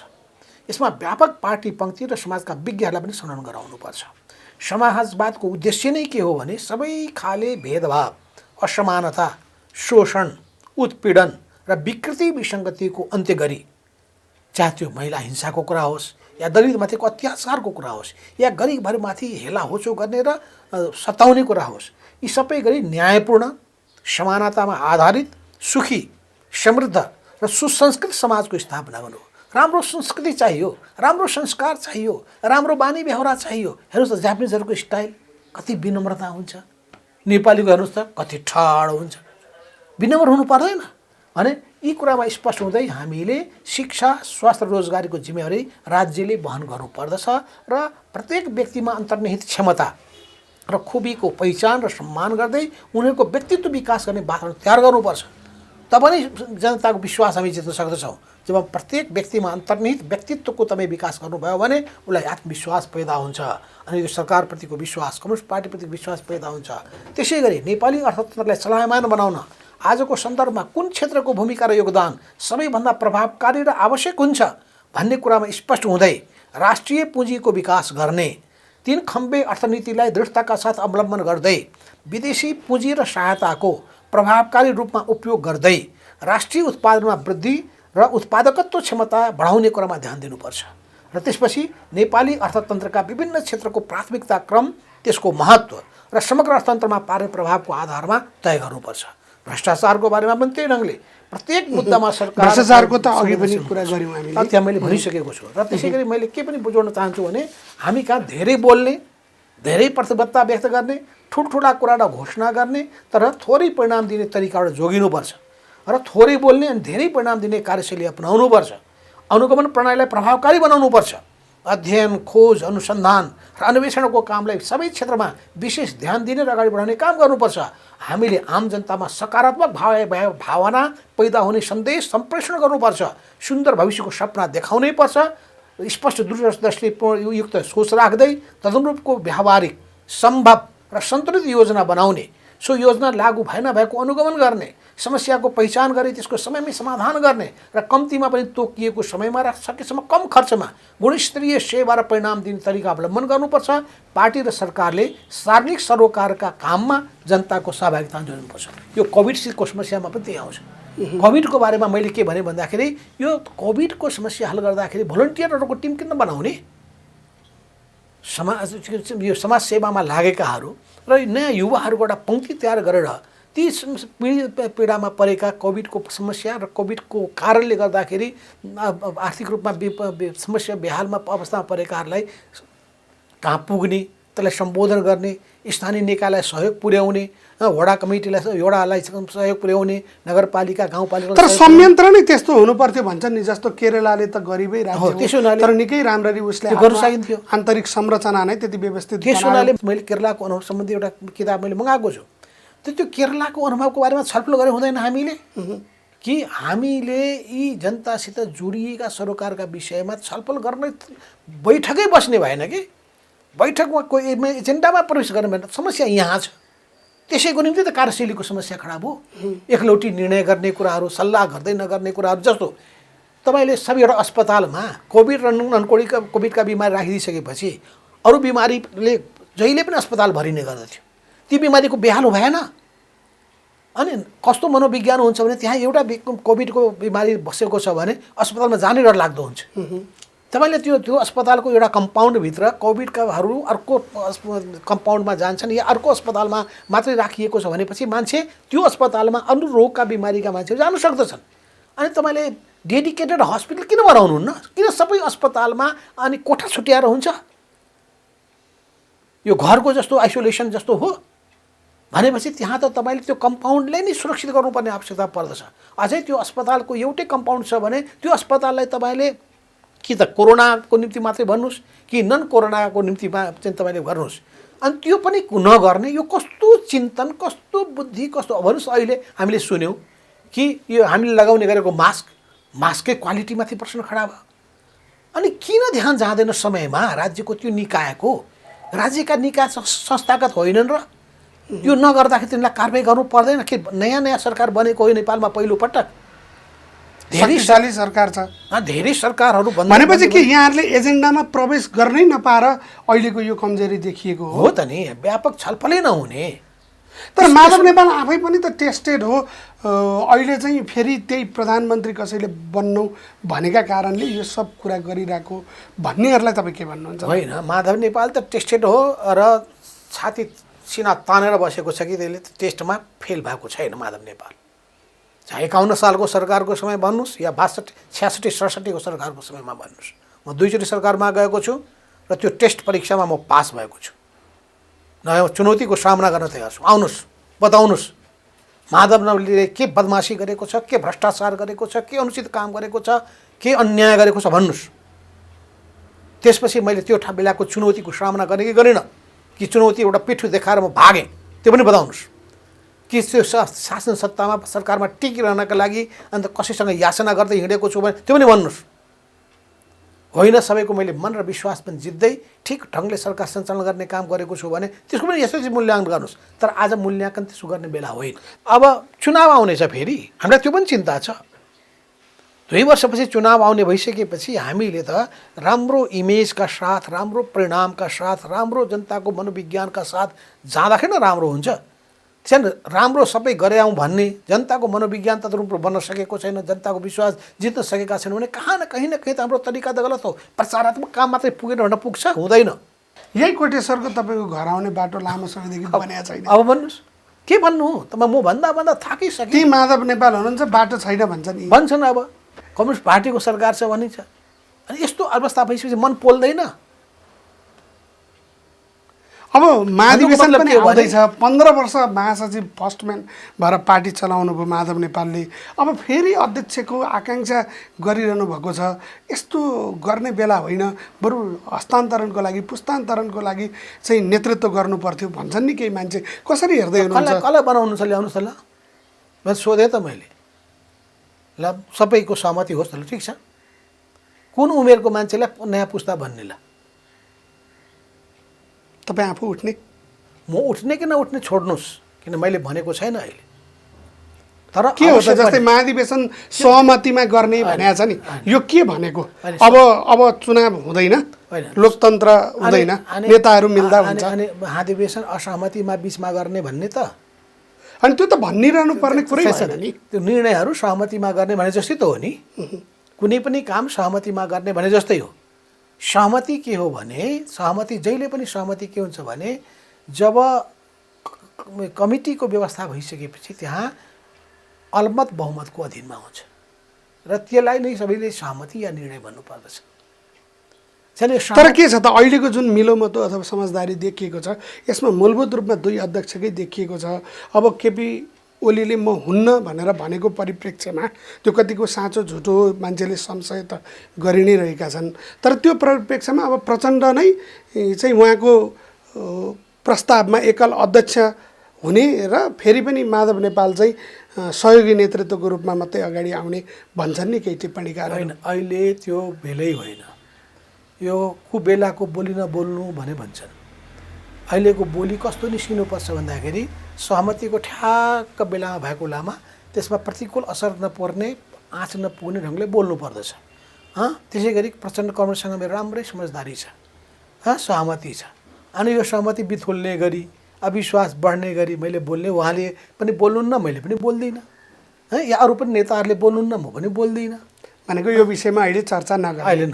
यसमा व्यापक पार्टी पङ्क्ति र समाजका विज्ञहरूलाई पनि संलग्न गराउनुपर्छ। समाजवादको उद्देश्य नै के हो भने सबै खाले भेदभाव, असमानता, शोषण, उत्पीडन र विकृति विसङ्गतिको अन्त्य गरी, चाहे त्यो महिला हिंसाको कुरा होस्, या दलितमाथिको अत्याचारको कुरा होस्, या गरिबहरूमाथि हेला होचो गर्ने र सताउने कुरा होस्, यी सबै गरी न्यायपूर्ण, समानतामा आधारित, सुखी, समृद्ध र सुसंस्कृत समाजको स्थापना गर्नु। राम्रो संस्कृति चाहियो, राम्रो संस्कार चाहियो, राम्रो बानी व्यवहार चाहियो। हेर्नुहोस् त जापानिजहरूको स्टाइल कति विनम्रता हुन्छ, नेपालीको हेर्नुहोस् त कति ठाडो हुन्छ। विनम्र हुनु पर्दैन भने यी कुरामा स्पष्ट हुँदै हामीले शिक्षा, स्वास्थ्य, रोजगारीको जिम्मेवारी राज्यले वहन गर्नुपर्दछ र प्रत्येक व्यक्तिमा अन्तर्निहित क्षमता र खुबीको पहिचान र सम्मान गर्दै उनीहरूको व्यक्तित्व विकास गर्ने वातावरण तयार गर्नुपर्छ। तब नै जनताको विश्वास हामी जित्न सक्दछौँ। जब प्रत्येक व्यक्तिमा अन्तर्निहित व्यक्तित्वको तपाईँ विकास गर्नुभयो भने उसलाई आत्मविश्वास पैदा हुन्छ, अनि यो सरकारप्रतिको विश्वास, कम्युनिस्ट पार्टीप्रतिको विश्वास पैदा हुन्छ। त्यसै गरी नेपाली अर्थतन्त्रलाई चलायमान बनाउन आजको सन्दर्भमा कुन क्षेत्रको भूमिका र योगदान सबैभन्दा प्रभावकारी र आवश्यक हुन्छ भन्ने कुरामा स्पष्ट हुँदै राष्ट्रिय पुँजीको विकास गर्ने, तीन खम्बे अर्थनीतिलाई दृढताका साथ अवलम्बन गर्दै विदेशी पुँजी र सहायताको प्रभावकारी रूपमा उपयोग गर्दै राष्ट्रिय उत्पादनमा वृद्धि र उत्पादकत्व क्षमता बढाउने कुरामा ध्यान दिनुपर्छ। र त्यसपछि नेपाली अर्थतन्त्रका विभिन्न क्षेत्रको प्राथमिकता क्रम, त्यसको महत्त्व र समग्र अर्थतन्त्रमा पार्ने प्रभावको आधारमा तय गर्नुपर्छ। भ्रष्टाचारको बारेमा पनि त्यही ढङ्गले प्रत्येक मुद्दामा सरकार, भ्रष्टाचारको त अघि पनि कुरा गऱ्यौँ हामीले, त्यहाँ मैले भनिसकेको छु। र त्यसै गरी मैले के पनि बुझाउन चाहन्छु भने हामी कहाँ धेरै बोल्ने, धेरै प्रतिबद्धता व्यक्त गर्ने, ठुल्ठुला कुरालाई घोषणा गर्ने, तर थोरै परिणाम दिने तरिकाबाट जोगिनुपर्छ। र थोरै बोल्ने अनि धेरै परिणाम दिने कार्यशैली अपनाउनुपर्छ। अनुगमन प्रणालीलाई प्रभावकारी बनाउनुपर्छ। अध्ययन, खोज, अनुसन्धान र अन्वेषणको कामलाई सबै क्षेत्रमा विशेष ध्यान दिने र अगाडि बढाउने काम गर्नुपर्छ। हामीले आम जनतामा सकारात्मक भावना पैदा हुने सन्देश सम्प्रेषण गर्नुपर्छ। सुन्दर भविष्यको सपना देखाउनै पर्छ। स्पष्ट दूरदर्शी युक्त सोच राख्दै तदनुरूपको व्यावहारिक, सम्भव र सन्तुलित योजना बनाउने, सो योजना लागू भएन भएको अनुगमन गर्ने, समस्याको पहिचान गरी त्यसको समयमै समाधान गर्ने र कम्तीमा पनि तोकिएको समयमा र सकेसम्म कम खर्चमा गुणस्तरीय सेवा र परिणाम दिने तरिका अवलम्बन गर्नुपर्छ। पार्टी र सरकारले सार्वजनिक सरोकारका काममा जनताको सहभागिता जोड्नुपर्छ। यो कोभिडको समस्यामा पनि त्यही आउँछ। कोभिडको बारेमा मैले के भने भन्दाखेरि यो कोभिडको समस्या हल गर्दाखेरि भोलिन्टियरहरूको टिम किन बनाउने? यो समाज सेवामा लागेकाहरू र नयाँ युवाहरूको एउटा पङ्क्ति तयार गरेर ती पीडामा परेका कोभिडको समस्या र कोभिडको कारणले गर्दाखेरि आर्थिक रूपमा समस्या बेहालमा अवस्थामा परेकाहरूलाई कहाँ पुग्ने, त्यसलाई सम्बोधन गर्ने, स्थानीय निकायलाई सहयोग पुर्याउने, वडा कमिटीलाई सहयोग पुर्याउने, नगरपालिका, गाउँपालिका। तर संयन्त्र नै त्यस्तो हुनुपर्थ्यो भन्छन् नि। जस्तो केरलाले त गरिबै राज्य हो, तर निकै राम्ररी उसले गर्न सकिन्थ्यो। आन्तरिक संरचना नै त्यति व्यवस्थित। त्यस हुनाले मैले केरलाको अनुभव सम्बन्धी एउटा किताब मैले मगाएको छु। त्यो केरलाको अनुभवको बारेमा छलफल गरे हुँदैन हामीले कि हामीले यी जनतासित जोडिएका सरोकारका विषयमा छलफल गर्ने बैठकै बस्ने भएन कि बैठकमा कोही एजेन्डामा प्रवेश गर्ने भएन। समस्या यहाँ छ, त्यसैको निम्ति त कार्यशैलीको समस्या खडा भयो। एकलौटी निर्णय गर्ने कुराहरू, सल्लाह गर्दै नगर्ने कुराहरू, जस्तो तपाईँले सबैवटा अस्पतालमा कोभिड र कोभिडका बिमारी राखिदिइसकेपछि अरू बिमारीले जहिले पनि अस्पताल भरिने गर्दथ्यो। ती बिमारीको बेहालो भएन। अनि कस्तो मनोविज्ञान हुन्छ भने त्यहाँ एउटा कोभिडको बिमारी बसेको छ भने अस्पतालमा जानै डर लाग्दो हुन्छ। तपाईँले त्यो अस्पतालको एउटा कम्पाउन्डभित्र कोभिडकाहरू अर्को कम्पाउन्डमा जान्छन् या अर्को अस्पतालमा मात्रै राखिएको छ भनेपछि मान्छे त्यो अस्पतालमा अरू रोगका बिमारीका मान्छेहरू जान सक्दछन्। अनि तपाईँले डेडिकेटेड हस्पिटल किन बनाउनुहुन्न? किन सबै अस्पतालमा अनि कोठा छुट्याएर हुन्छ? यो घरको जस्तो आइसोलेसन जस्तो हो भनेपछि त्यहाँ त तपाईँले त्यो कम्पाउन्डलाई नै सुरक्षित गर्नुपर्ने आवश्यकता पर्दछ। अझै त्यो अस्पतालको एउटै कम्पाउन्ड छ भने त्यो अस्पताललाई तपाईँले कि त कोरोनाको निम्ति मात्रै भन्नुहोस् कि नन कोरोनाको निम्तिमा चाहिँ तपाईँले गर्नुहोस्। अनि त्यो पनि नगर्ने यो कस्तो चिन्तन, कस्तो बुद्धि, कस्तो भन्नुहोस्। अहिले हामीले सुन्यौँ कि यो हामीले लगाउने गरेको मास्ककै क्वालिटीमाथि प्रश्न खडा भयो। अनि किन ध्यान जाँदैन समयमा राज्यको त्यो निकायको? राज्यका निकाय संस्थागत होइनन् र यो नगर्दाखेरि तिनीलाई कारबाही गर्नु पर्दैन कि? नयाँ सरकार बनेको हो नेपालमा पहिलोपटक, धेरै साली सरकार छ। धेरै सरकारहरू भनेपछि के यहाँहरूले एजेन्डामा प्रवेश गर्नै नपाएर अहिलेको यो कमजोरी देखिएको हो? हो त नि, व्यापक छलफलै नहुने। तर माधव नेपाल आफै पनि त टेस्टेड हो। अहिले चाहिँ फेरि त्यही प्रधानमन्त्री कसैले बन्नु भनेका कारणले यो सब कुरा गरिरहेको भन्नेहरूलाई तपाईँ के भन्नुहुन्छ? होइन, माधव नेपाल त टेस्टेड हो र छाती सिना तानेर बसेको छ कि त्यसले टेस्टमा फेल भएको छैन माधव नेपाल। चाहे 51 सालको सरकारको समय भन्नुहोस् या 62, 66, 67को सरकारको समयमा भन्नुहोस्, म दुईचोटि सरकारमा गएको छु र त्यो टेस्ट परीक्षामा म पास भएको छु। नयाँ चुनौतीको सामना गर्न तयार छु। आउनुहोस्, बताउनुहोस् माधवले के बदमासी गरेको छ, के भ्रष्टाचार गरेको छ, के अनुचित काम गरेको छ, के अन्याय गरेको छ भन्नुहोस्। त्यसपछि मैले त्यो बेलाको चुनौतीको सामना गर्ने कि गरेन, कि चुनौती एउटा पिठो देखाएर म भागेँ, त्यो पनि बताउनुहोस्। कि त्यो शासन सत्तामा सरकारमा टिकिरहनका लागि अन्त कसैसँग याचना गर्दै हिँडेको छु भने त्यो पनि भन्नुहोस्। होइन, सबैको मैले मन र विश्वास पनि जित्दै ठिक ढङ्गले सरकार सञ्चालन गर्ने काम गरेको छु भने त्यसको पनि यसरी मूल्याङ्कन गर्नुहोस्। तर आज मूल्याङ्कन त्यसो गर्ने बेला होइन। अब चुनाव आउनेछ, फेरि हामीलाई त्यो पनि चिन्ता छ। 2 वर्षपछि चुनाव आउने भइसकेपछि हामीले त राम्रो इमेजका साथ, राम्रो परिणामका साथ, राम्रो जनताको मनोविज्ञानका साथ जाँदाखेरि न राम्रो हुन्छ। त्यहाँ राम्रो सबै गरे आउँ भन्ने, जनताको मनोविज्ञान तत्रूप बन्न सकेको छैन, जनताको विश्वास जित्न सकेका छैन भने कहाँ न कहीँ त हाम्रो तरिका त गलत हो। प्रचारात्मक काम मात्रै पुगेन भन्न पुग्छ? हुँदैन। यही कोटेश्वरको तपाईँको घर आउने बाटो लामो समयदेखि बनिएको छैन। अब भन्नुहोस्, के भन्नु? त म भन्दा थाकिसकेँ। ती माधव नेपाल हुनुहुन्छ बाटो छैन भन्छन्। अब कम्युनिस्ट पार्टीको सरकार छ भनिन्छ। अनि यस्तो अवस्था भइसकेपछि मन पोल्दैन। अब महाधिवेशन पनि आउँदैछ। 15 वर्ष महासचिव फर्स्टम्यान भएर पार्टी चलाउनु भयो माधव नेपालले। अब फेरि अध्यक्षको आकाङ्क्षा गरिरहनु भएको छ। यस्तो गर्ने बेला होइन, बरु हस्तान्तरणको लागि, पुस्तान्तरणको लागि चाहिँ नेतृत्व गर्नु पर्थ्यो भन्छन् नि केही मान्छे। कसरी हेर्दै हुनुहुन्छ? कसलाई बनाउनु छ ल्याउनुहोस् त ल। मैले सोधेँ त मैले, ल सबैको सहमति होस् त ल, ठिक छ। कुन उमेरको मान्छेलाई नयाँ पुस्ता भन्ने? ल तपाईँ आफू उठ्ने? म उठ्ने कि नउठ्ने छोड्नुहोस्, किन मैले भनेको छैन अहिले। तर के हो त, जस्तै महाधिवेशन सहमतिमा गर्ने भनेको छ नि, यो के भनेको? अब चुनाव हुँदैन, लोकतन्त्र हुँदैन, नेताहरू मिल्दा हुन्छ। अनि महाधिवेशन असहमतिमा बिचमा गर्ने भन्ने त, अनि त्यो त भनिरहनु पर्ने कुरै छैन नि। त्यो निर्णयहरू सहमतिमा गर्ने भने जस्तै त हो नि। कुनै पनि काम सहमतिमा गर्ने भने जस्तै हो। सहमति के हो भने, सहमति जहिले पनि सहमति के हुन्छ भने, जब कमिटीको व्यवस्था भइसकेपछि त्यहाँ अलमत बहुमतको अधीनमा हुन्छ र त्यसलाई नै सबैले सहमति या निर्णय भन्नुपर्दछ। तर के छ त, अहिलेको जुन मिलोमतो अथवा समझदारी देखिएको छ यसमा मूलभूत रूपमा 2 अध्यक्षकै देखिएको छ। अब केपी ओलीले म हुन्न भनेर भनेको परिप्रेक्ष्यमा त्यो कतिको साँचो झुटो मान्छेले संशय त गरि नै रहेका छन्। तर त्यो परिप्रेक्ष्यमा अब प्रचण्ड नै चाहिँ उहाँको प्रस्तावमा एकल अध्यक्ष हुने र फेरि पनि माधव नेपाल चाहिँ सहयोगी नेतृत्वको रूपमा मात्रै अगाडि आउने भन्छन् नि केही टिप्पणीकार। होइन, अहिले त्यो बेलै होइन। यो कुबेलाको बोली नबोल्नु भने भन्छन्। अहिलेको बोली कस्तो निस्किनुपर्छ भन्दाखेरि सहमतिको ठ्याक्क बेलामा भएको बेलामा त्यसमा प्रतिकूल असर नपर्ने आँच नपुग्ने ढङ्गले बोल्नु पर्दछ। त्यसै गरी प्रचण्ड कमरेडसँग मेरो राम्रै समझदारी छ, सहमति छ। अनि यो सहमति बिथोल्ने गरी अविश्वास बढ्ने गरी मैले बोल्ने, उहाँले पनि बोल्नुहुन्न, मैले पनि बोल्दिनँ, या अरू पनि नेताहरूले बोल्नुहुन्न, म पनि बोल्दिनँ। भनेको यो विषयमा अहिले चर्चा अहिले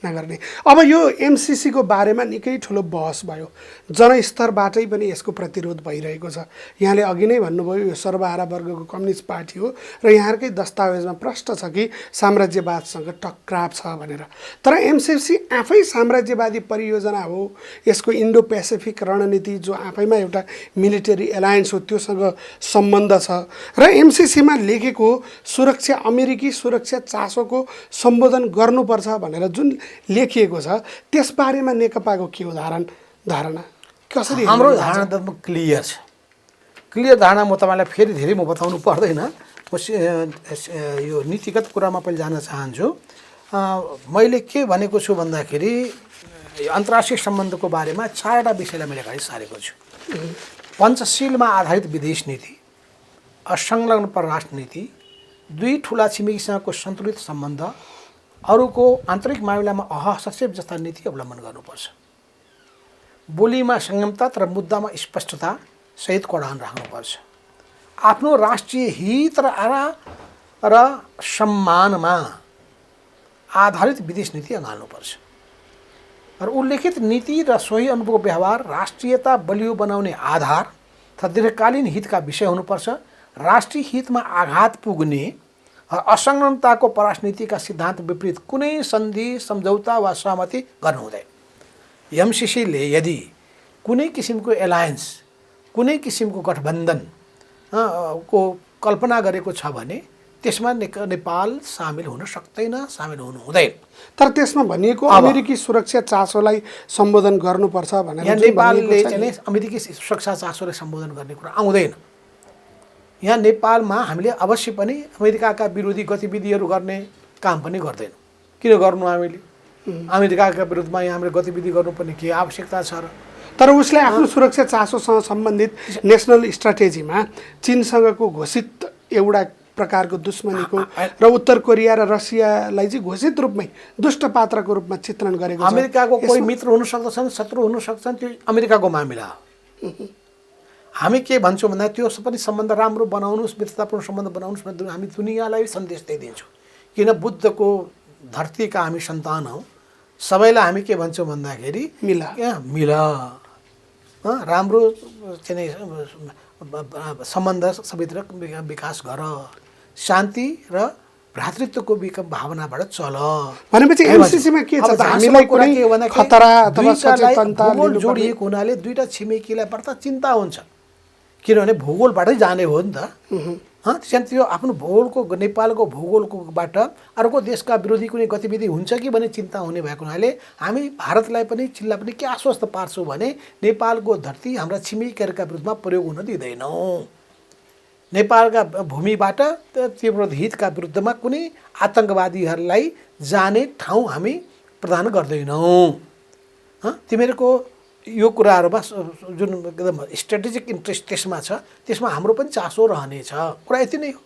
नगर्ने। अब यो एमसिसीको बारेमा निकै ठुलो बहस भयो, जनस्तरबाटै पनि यसको प्रतिरोध भइरहेको छ। यहाँले अघि नै भन्नुभयो यो सर्वहारा वर्गको कम्युनिस्ट पार्टी हो र यहाँकै दस्तावेजमा प्रष्ट छ कि साम्राज्यवादसँग टक्राव छ भनेर। तर एमसिसी आफै साम्राज्यवादी परियोजना हो, यसको इन्डो पेसिफिक रणनीति जो आफैमा एउटा मिलिटरी एलायन्स हो त्योसँग सम्बन्ध छ र एमसिसीमा लेखेको सुरक्षा अमेरिकी सुरक्षा चासोको सम्बोधन गर्नुपर्छ भनेर जुन लेखिएको छ त्यसबारेमा नेकपाको के हो धारणा कसरी? हाम्रो धारणा त क्लियर छ। क्लियर धारणा म तपाईँलाई फेरि धेरै म बताउनु पर्दैन। म यो नीतिगत कुरामा पनि जान चाहन्छु। मैले के भनेको छु भन्दाखेरि अन्तर्राष्ट्रिय सम्बन्धको बारेमा 4वटा विषयलाई मैले अगाडि सारेको छु। पञ्चशीलमा आधारित विदेश नीति, असंलग्न परराष्ट्र नीति, 2 ठुला छिमेकीसँगको सन्तुलित सम्बन्ध, अरूको आन्तरिक मामिलामा हस्तक्षेप जस्ता नीति अवलम्बन गर्नुपर्छ। बोलीमा संयमता तर मुद्दामा स्पष्टता सहित कडान राख्नुपर्छ। आफ्नो राष्ट्रिय हित र सम्मानमा आधारित विदेश नीति अँगाल्नुपर्छ। र उल्लेखित नीति र सोही अनुरूप व्यवहार राष्ट्रियता बलियो बनाउने आधार तथा दीर्घकालीन हितका विषय हुनुपर्छ। राष्ट्रिय हितमा आघात पुग्ने असंलग्नताको परराष्ट्र नीतिका सिद्धान्त विपरीत कुनै सन्धि, सम्झौता वा सहमति गर्नु हुँदैन। एमसिसीले यदि कुनै किसिमको एलायन्स, कुनै किसिमको गठबन्धन को कल्पना गरेको छ भने त्यसमा नेपाल सामेल हुन सक्दैन, सामेल हुनु हुँदैन। तर त्यसमा भनिएको अमेरिकी सुरक्षा चासोलाई सम्बोधन गर्नुपर्छ भनेर नेपालले चाहिँ अमेरिकी सुरक्षा चासोलाई सम्बोधन गर्ने कुरा आउँदैन। यहाँ नेपालमा हामीले अवश्य पनि अमेरिकाका विरोधी गतिविधिहरू गर्ने काम पनि गर्दैन। किन गर्नु? हामीले अमेरिकाका विरुद्धमा यहाँ हामीले गतिविधि गर्नुपर्ने के आवश्यकता छ र? तर उसले आफ्नो सुरक्षा चासोसँग सम्बन्धित नेसनल स्ट्राटेजीमा चीनसँगको घोषित एउटा प्रकारको दुश्मनीको र उत्तर कोरिया र रसियालाई चाहिँ घोषित रूपमै दुष्ट पात्रको रूपमा चित्रण गरेको छ। अमेरिकाको कोही मित्र हुन सक्दछन्, शत्रु हुन सक्छन्, त्यो अमेरिकाको मामिला हो। हामी के भन्छौँ भन्दा त्यो पनि सम्बन्ध राम्रो बनाउनुहोस्, मित्रतापूर्ण सम्बन्ध बनाउनुहोस् भनेर हामी दुनियाँलाई सन्देश दिइदिन्छौँ। किन बुद्धको धरतीका हामी सन्तान हौँ। सबैलाई हामी के भन्छौँ भन्दाखेरि मिल राम्रो चाहिँ सम्बन्ध सबैतिर विकास गर, शान्ति र भ्रातृत्वको भावनाबाट चल। भनेपछि एमसिसीमा के छ? हामीलाई कुनै खतरा अथवा सचेतनता जोडिएको हुनाले 2टा छिमेकीलाई बढ्ता चिन्ता हुन्छ। किनभने भूगोलबाटै जाने हो नि त। त्यसैले त्यो आफ्नो भूगोलको, नेपालको भूगोलकोबाट अर्को देशका विरोधी कुनै गतिविधि हुन्छ कि भन्ने चिन्ता हुने भएको हुनाले हामी भारतलाई पनि चीनलाई पनि के आश्वस्त पार्छौँ भने नेपालको धरती हाम्रा छिमेकीहरूका विरुद्धमा प्रयोग हुन दिँदैनौँ। नेपालका भूमिबाट तीव्र हितका विरुद्धमा कुनै आतङ्कवादीहरूलाई जाने ठाउँ हामी प्रदान गर्दैनौँ। तिमीहरूको यो कुराहरूमा जुन एकदम स्ट्रेटेजिक इन्ट्रेस्ट त्यसमा छ, त्यसमा हाम्रो पनि चासो रहनेछ। कुरा यति नै हो।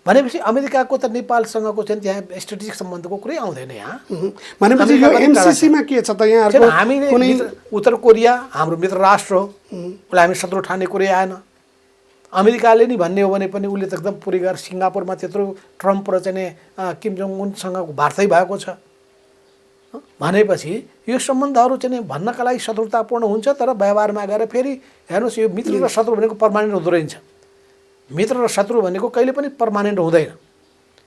भनेपछि अमेरिकाको त नेपालसँगको चाहिँ त्यहाँ स्ट्रेटेजिक सम्बन्धको कुरै आउँदैन यहाँ। भनेपछि यो एमसिसीमा के छ त? यहाँ हामी उत्तर कोरिया हाम्रो मित्र राष्ट्र हो, उसलाई हामी शत्रु ठान्ने कुरै आएन। अमेरिकाले नि भन्ने हो भने पनि उसले त एकदम पुरै गरेर सिङ्गापुरमा त्यत्रो ट्रम्प र चाहिँ किम जोङ उनसँगको वार्तै भएको छ। भनेपछि यो सम्बन्धहरू चाहिँ भन्नका लागि शत्रुतापूर्ण हुन्छ, तर व्यवहारमा गएर फेरि हेर्नुहोस् यो मित्र र शत्रु भनेको पर्मानेन्ट हुँदो रहेछ। मित्र र शत्रु भनेको कहिले पनि पर्मानेन्ट हुँदैन।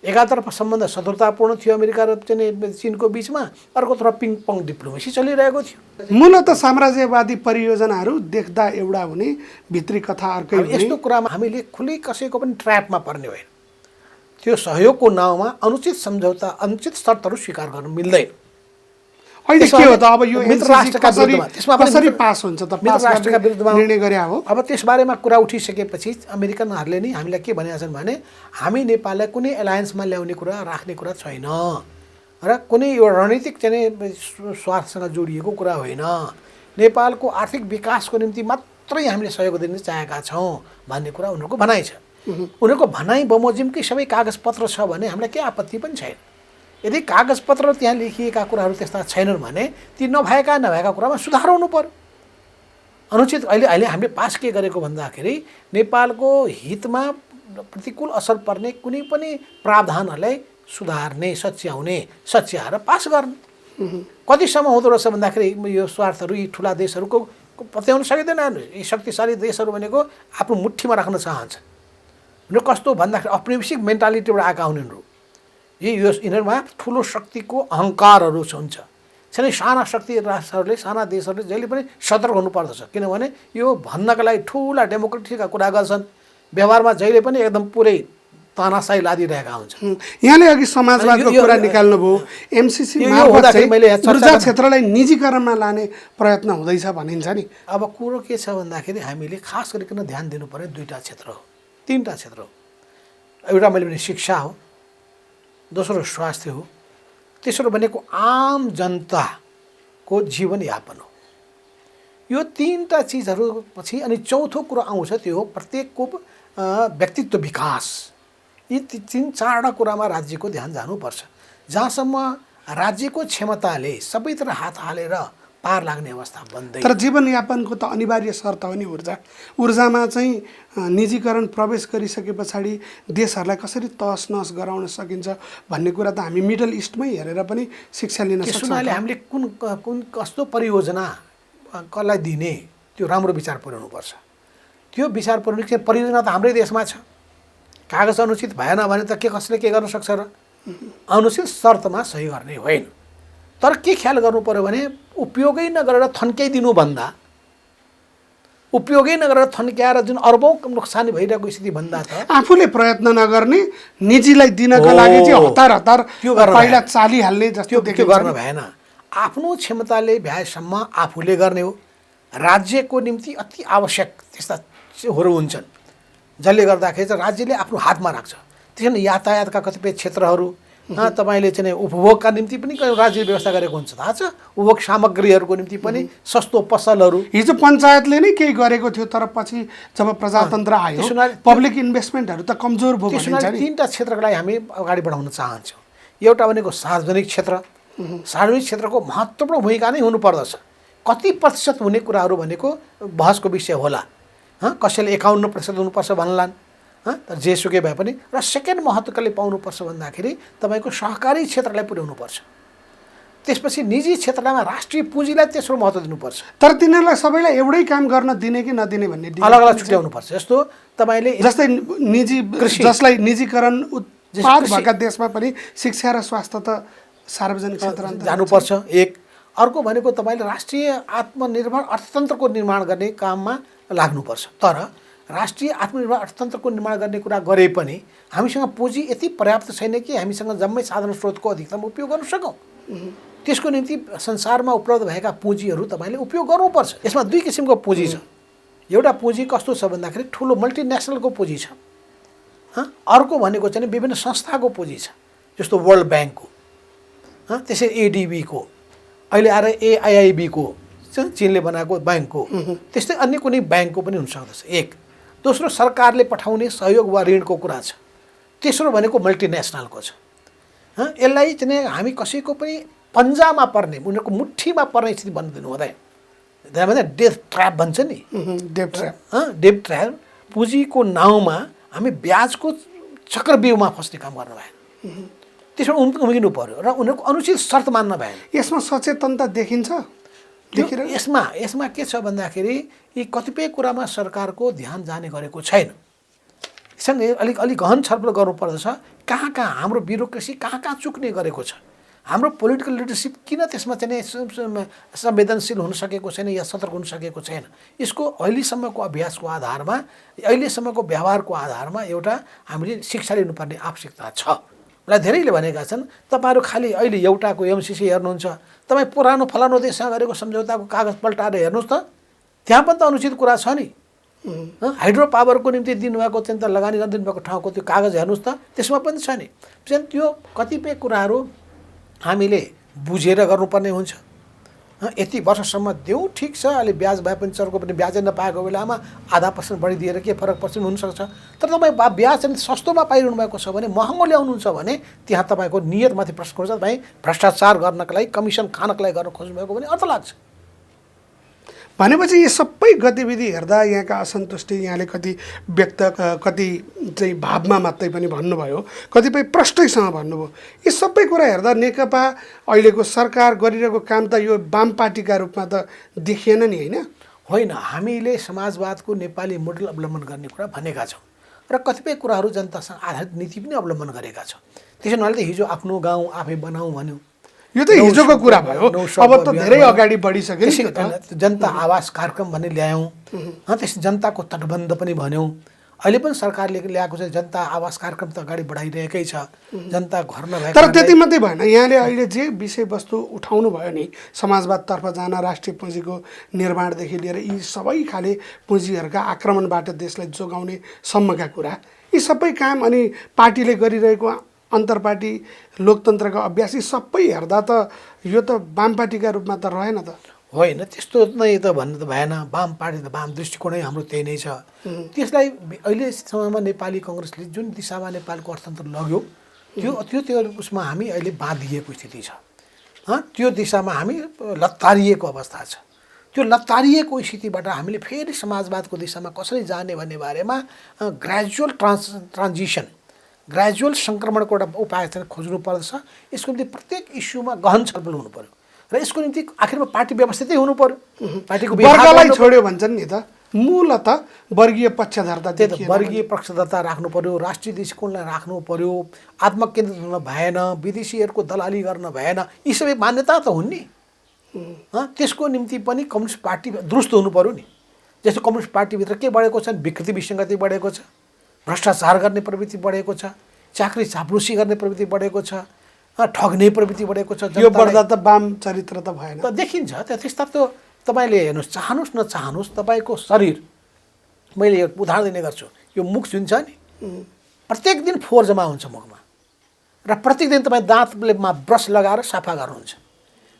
एकातर्फ सम्बन्ध शत्रुतापूर्ण थियो अमेरिका र चाहिँ चीनको बिचमा, अर्कोतर्फ पिङ पङ डिप्लोमेसी चलिरहेको थियो। मूलत साम्राज्यवादी परियोजनाहरू देख्दा एउटा हुने, भित्री कथा अर्कै हुने। यस्तो कुरामा हामीले खुलै कसैको पनि ट्र्यापमा पर्ने होइन। त्यो सहयोगको नाउँमा अनुचित सम्झौता, अनुचित शर्तहरू स्वीकार गर्नु मिल्दैन। अहिले के हो त? अब यो कसरी पास हुन्छ त? मित्र राष्ट्रका विरुद्धमा निर्णय गरे हो। अब त्यसबारेमा कुरा उठिसकेपछि अमेरिकनहरूले नै हामीलाई के भनेका छन् भने हामी नेपाललाई कुनै एलायन्समा ल्याउने कुरा, राख्ने कुरा छैन र कुनै एउटा रणनीतिक चाहिँ स्वार्थसँग जोडिएको कुरा होइन। नेपालको आर्थिक विकासको निम्ति मात्र मात्रै हामीले सहयोग दिन चाहेका छौँ भन्ने कुरा उनीहरूको भनाइ छ। उनीहरूको भनाइ बमोजिमकै सबै कागजपत्र छ भने हामीलाई केही आपत्ति पनि छैन। यदि कागजपत्र त्यहाँ लेखिएका कुराहरू त्यस्ता छैनन् भने ती नभएका कुरामा सुधार हुनु पर्यो। अनुचित अहिले हामीले पास के गरेको भन्दाखेरि नेपालको हितमा प्रतिकूल असर पर्ने कुनै पनि प्रावधानहरूलाई सुधार्ने, सच्याएर पास गर्ने। कतिसम्म हुँदो रहेछ भन्दाखेरि यो स्वार्थहरू यी ठुला देशहरूको पत्याउन सकिँदैन। यी शक्तिशाली देशहरू भनेको आफ्नो मुठीमा राख्न चाहन्छ। उनीहरू कस्तो भन्दाखेरि औपनिवेशिक मेन्टालिटीबाट आएका हुन् यिनीहरू। यिनीहरूमा ठुलो शक्तिको अहङ्कारहरू हुन्छ। छैन, साना शक्ति राष्ट्रहरूले, साना देशहरूले जहिले पनि सतर्क हुनुपर्दछ। किनभने यो भन्नका लागि ठुला डेमोक्रेसीका कुरा गर्छन्, व्यवहारमा जहिले पनि एकदम पुरै तानाशाही लादिरहेका हुन्छन्। यहाँले अघि समाजवादको कुरा निकाल्नुभयो। एमसिसी मार्फत ऊर्जा क्षेत्रलाई निजीकरणमा लाने प्रयत्न हुँदैछ भनिन्छ नि। अब कुरो के छ भन्दाखेरि हामीले खास गरिकन ध्यान दिनुपर्ने दुईवटा क्षेत्र हो, तीनवटा क्षेत्र हो। एउटा मैले भने शिक्षा हो, दोस्रो स्वास्थ्य हो, तेस्रो भनेको आम जनताको जीवनयापन हो। यो तीनवटा चिजहरू पछि अनि चौथो कुरो आउँछ, त्यो हो प्रत्येकको व्यक्तित्व विकास। यी तीन चारवटा कुरामा राज्यको ध्यान जानुपर्छ। जहाँसम्म राज्यको क्षमताले सबैतिर हात हालेर पार लाग्ने अवस्था बन्दैन। तर जीवनयापनको त अनिवार्य शर्त हो नि ऊर्जामा चाहिँ निजीकरण प्रवेश गरिसके पछाडि देशहरूलाई कसरी तहस नहस गराउन सकिन्छ भन्ने कुरा त हामी मिडल इस्टमै हेरेर पनि शिक्षा लिन सक्छौँ। हामीले कुन कस्तो परियोजना कसलाई दिने त्यो राम्रो विचार पुर्याउनुपर्छ। त्यो विचार पुर्याउने परियोजना त हाम्रै देशमा छ। कागज अनुचित भएन भने त कसले के गर्न सक्छ र? अनुचित शर्तमा सही गर्ने होइन। तर के ख्याल गर्नु पर्यो भने उपयोगै नगरेर थन्क्याइदिनुभन्दा, उपयोगै नगरेर थन्क्याएर जुन अरबौँ नोक्सानी भइरहेको स्थिति भन्दा त आफूले प्रयत्न नगर्ने, निजीलाई दिनका लागि चाहिँ हतार पहिला चालिहाल्ने जस्तो त्यो गर्न भएन। आफ्नो क्षमताले भ्याएसम्म आफूले गर्ने हो। राज्यको निम्ति अति आवश्यक त्यस्ताहरू हुन्छन् जसले गर्दाखेरि चाहिँ राज्यले आफ्नो हातमा राख्छ। त्यसैले यातायातका कतिपय क्षेत्रहरू तपाईँले चाहिँ उपभोगका निम्ति पनि राज्यले व्यवस्था गरेको हुन्छ, थाहा छ। उपभोग सामग्रीहरूको निम्ति पनि सस्तो पसलहरू हिजो पञ्चायतले नै केही गरेको थियो, तर पछि जब प्रजातन्त्र आयो पब्लिक इन्भेस्टमेन्टहरू त कमजोर भयो। तीनवटा क्षेत्रको लागि हामी अगाडि बढाउन चाहन्छौँ। एउटा भनेको सार्वजनिक क्षेत्र। सार्वजनिक क्षेत्रको महत्त्वपूर्ण भूमिका नै हुनुपर्दछ। कति प्रतिशत हुने कुराहरू भनेको बहसको विषय होला। कसैले 51% हुनुपर्छ भन्लान्, तर जेसुकै भए पनि। र सेकेन्ड महत्त्व कसले पाउनुपर्छ भन्दाखेरि तपाईँको सहकारी क्षेत्रलाई पुर्याउनुपर्छ। त्यसपछि निजी क्षेत्रलाई, राष्ट्रिय पुँजीलाई तेस्रो महत्त्व दिनुपर्छ। तर तिनीहरूलाई सबैलाई एउटै काम गर्न दिने कि नदिने भन्ने अलग अलग छुट्याउनुपर्छ। जस्तो तपाईँले जस्तै निजी जसलाई निजीकरण उत्पाद भएका देशमा पनि शिक्षा र स्वास्थ्य त सार्वजनिक क्षेत्र जानुपर्छ एक। अर्को भनेको तपाईँले राष्ट्रिय आत्मनिर्भर अर्थतन्त्रको निर्माण गर्ने काममा लाग्नुपर्छ। तर राष्ट्रिय आत्मनिर्भर अर्थतन्त्रको निर्माण गर्ने कुरा गरे पनि हामीसँग पुँजी यति पर्याप्त छैन कि हामीसँग जम्मै साधन स्रोतको अधिकतम उपयोग गर्न सकौँ। त्यसको निम्ति संसारमा उपलब्ध भएका पुँजीहरू तपाईँले उपयोग गर्नुपर्छ। यसमा दुई किसिमको पुँजी छ। एउटा पुँजी कस्तो छ भन्दाखेरि ठुलो मल्टिनेसनलको पुँजी छ। अर्को भनेको चाहिँ विभिन्न संस्थाको पुँजी छ, जस्तो वर्ल्ड ब्याङ्कको, त्यसै एडिबीको, अहिले आएर एआइआइबीको, चीनले बनाएको ब्याङ्कको, त्यस्तै अन्य कुनै ब्याङ्कको पनि हुनसक्दछ एक। दोस्रो सरकारले पठाउने सहयोग वा ऋणको कुरा छ। तेस्रो भनेको मल्टिनेसनलको छ। यसलाई चाहिँ हामी कसैको पनि पन्जामा पर्ने, उनीहरूको मुठीमा पर्ने स्थिति बन्न दिनु हुँदैन। भन्दा डेथ ट्र्याप भन्छ नि, डेथ ट्र्याप। पुँजीको नाउँमा हामी ब्याजको चक्रव्यूहमा फस्ने काम गर्न भएन। त्यसमा उम्किनु पर्यो र उनीहरूको अनुचित शर्त मान्न भएन। यसमा सचेतनता देखिन्छ। यसमा के छ भन्दाखेरि यी कतिपय कुरामा सरकारको ध्यान जाने गरेको छैन। सँगै अलिक गहन छलफल गर्नुपर्दछ। कहाँ हाम्रो ब्युरोक्रेसी कहाँ चुक्ने गरेको छ। हाम्रो पोलिटिकल लिडरसिप किन त्यसमा चाहिँ संवेदनशील हुन सकेको छैन या सतर्क हुन सकेको छैन। यसको अहिलेसम्मको अभ्यासको आधारमा, अहिलेसम्मको व्यवहारको आधारमा एउटा हामीले शिक्षा लिनुपर्ने आवश्यकता छ। मलाई धेरैले भनेका छन् तपाईँहरू खालि अहिले एउटाको एमसिसी हेर्नुहुन्छ, तपाईँ पुरानो फलानु देशसँग गरेको सम्झौताको कागज पल्टाएर हेर्नुहोस् त, त्यहाँ पनि त अनुचित कुरा छ नि। हाइड्रो पावरको निम्ति दिनुभएको चाहिँ त लगानी नदिनु भएको ठाउँको त्यो कागज हेर्नुहोस् त, त्यसमा पनि छ नि। त्यो कतिपय कुराहरू हामीले बुझेर गर्नुपर्ने हुन्छ। यति वर्षसम्म देऊ ठिक छ, अहिले ब्याज भए पनि चर्को पनि ब्याजै नपाएको बेलामा 0.5% बढी दिएर के फरक पर्छ हुनसक्छ। तर तपाईँ ब्याज चाहिँ सस्तोमा पाइरहनु भएको छ भने, महँगो ल्याउनुहुन्छ भने त्यहाँ तपाईँको नियतमाथि प्रश्न गर्छ। तपाईँ भ्रष्टाचार गर्नका लागि, कमिसन खानका लागि गर्न खोज्नुभएको भने अर्थ लाग्छ। भनेपछि यी सबै गतिविधि हेर्दा यहाँका असन्तुष्टि यहाँले कति व्यक्त, कति चाहिँ भावमा मात्रै पनि भन्नुभयो, कतिपय प्रष्टैसँग भन्नुभयो। यी सबै कुरा हेर्दा नेकपा अहिलेको सरकार गरिरहेको काम त यो वाम पार्टीका रूपमा त देखिएन नि, होइन? होइन, हामीले समाजवादको नेपाली मोडल अवलम्बन गर्ने कुरा भनेका छौँ र कतिपय कुराहरू जनतासँग आधारित नीति पनि अवलम्बन गरेका छौँ। त्यसो हुनाले त हिजो आफ्नो गाउँ आफै बनाऊ भन्यो, यो त हिजोको कुरा भयो, अब त धेरै अगाडि बढिसक्यो नि। जनता आवास कार्यक्रम भन्ने ल्यायौँ, त्यस जनताको तटबन्ध पनि भन्यौँ। अहिले पनि सरकारले ल्याएको छ जनता आवास कार्यक्रम त अगाडि बढाइरहेकै छ। जनता घर नभएको, तर त्यति मात्रै भएन, यहाँले अहिले जे विषयवस्तु उठाउनु भयो नि, समाजवादतर्फ जान, राष्ट्रिय पुँजीको निर्माणदेखि लिएर यी सबै खाले पुँजीहरूका आक्रमणबाट देशलाई जोगाउने सम्मका कुरा, यी सबै काम अनि पार्टीले गरिरहेको अन्तर्पार्टी लोकतन्त्रको अभ्यास, यी सबै हेर्दा त यो त वाम पार्टीका रूपमा त रहेन त। होइन, त्यस्तो नै त भन्नु त भएन। वाम पार्टी त वाम दृष्टिकोणै हाम्रो त्यही नै छ। त्यसलाई अहिलेसम्ममा नेपाली कङ्ग्रेसले जुन दिशामा नेपालको अर्थतन्त्र लग्यो त्यो उसमा हामी अहिले बाँधिएको स्थिति छ। त्यो दिशामा हामी लतारिएको अवस्था छ। त्यो लतारिएको स्थितिबाट हामीले फेरि समाजवादको दिशामा कसरी जाने भन्ने बारेमा ग्रेजुअल ट्रान्जिसन, ग्रेजुअल सङ्क्रमणको एउटा उपाय चाहिँ खोज्नु पर्दछ। यसको निम्ति प्रत्येक इस्युमा गहन छलफल हुनु पर्यो र यसको निम्ति आखिरमा पार्टी व्यवस्थितै हुनु पर्यो। पार्टीको वर्गलाई छोड्यो भन्छन् नि त, मूलत वर्गीय पक्षधरता, त्यही त वर्गीय पक्षधरता राख्नु पर्यो, राष्ट्रिय दृष्टिकोणलाई राख्नु पर्यो, आत्मकेन्द्रित हुन भएन, विदेशीहरूको दलाली गर्न भएन। यी सबै मान्यता त हुन् नि। त्यसको निम्ति पनि कम्युनिस्ट पार्टी दुरुस्त हुनु पर्यो नि। जस्तो कम्युनिस्ट पार्टीभित्र के बढेको छ, विकृति विसङ्गति बढेको छ, भ्रष्टाचार गर्ने प्रवृत्ति बढेको छ, चाकरी चाप्लुसी गर्ने प्रवृत्ति बढेको छ, ठग्ने प्रवृत्ति बढेको छ। यो बढ्दा त वाम चरित्र त भएन त देखिन्छ। त्यस्ता त तपाईँले हेर्नुहोस्, चाहनुहोस् नचाहनुहोस्, तपाईँको शरीर, मैले एक उदाहरण दिने गर्छु। यो मुख जुन छ नि, प्रत्येक दिन फोहोर जम्मा हुन्छ मुखमा र प्रत्येक दिन तपाईँ दाँतमा ब्रस लगाएर सफा गर्नुहुन्छ।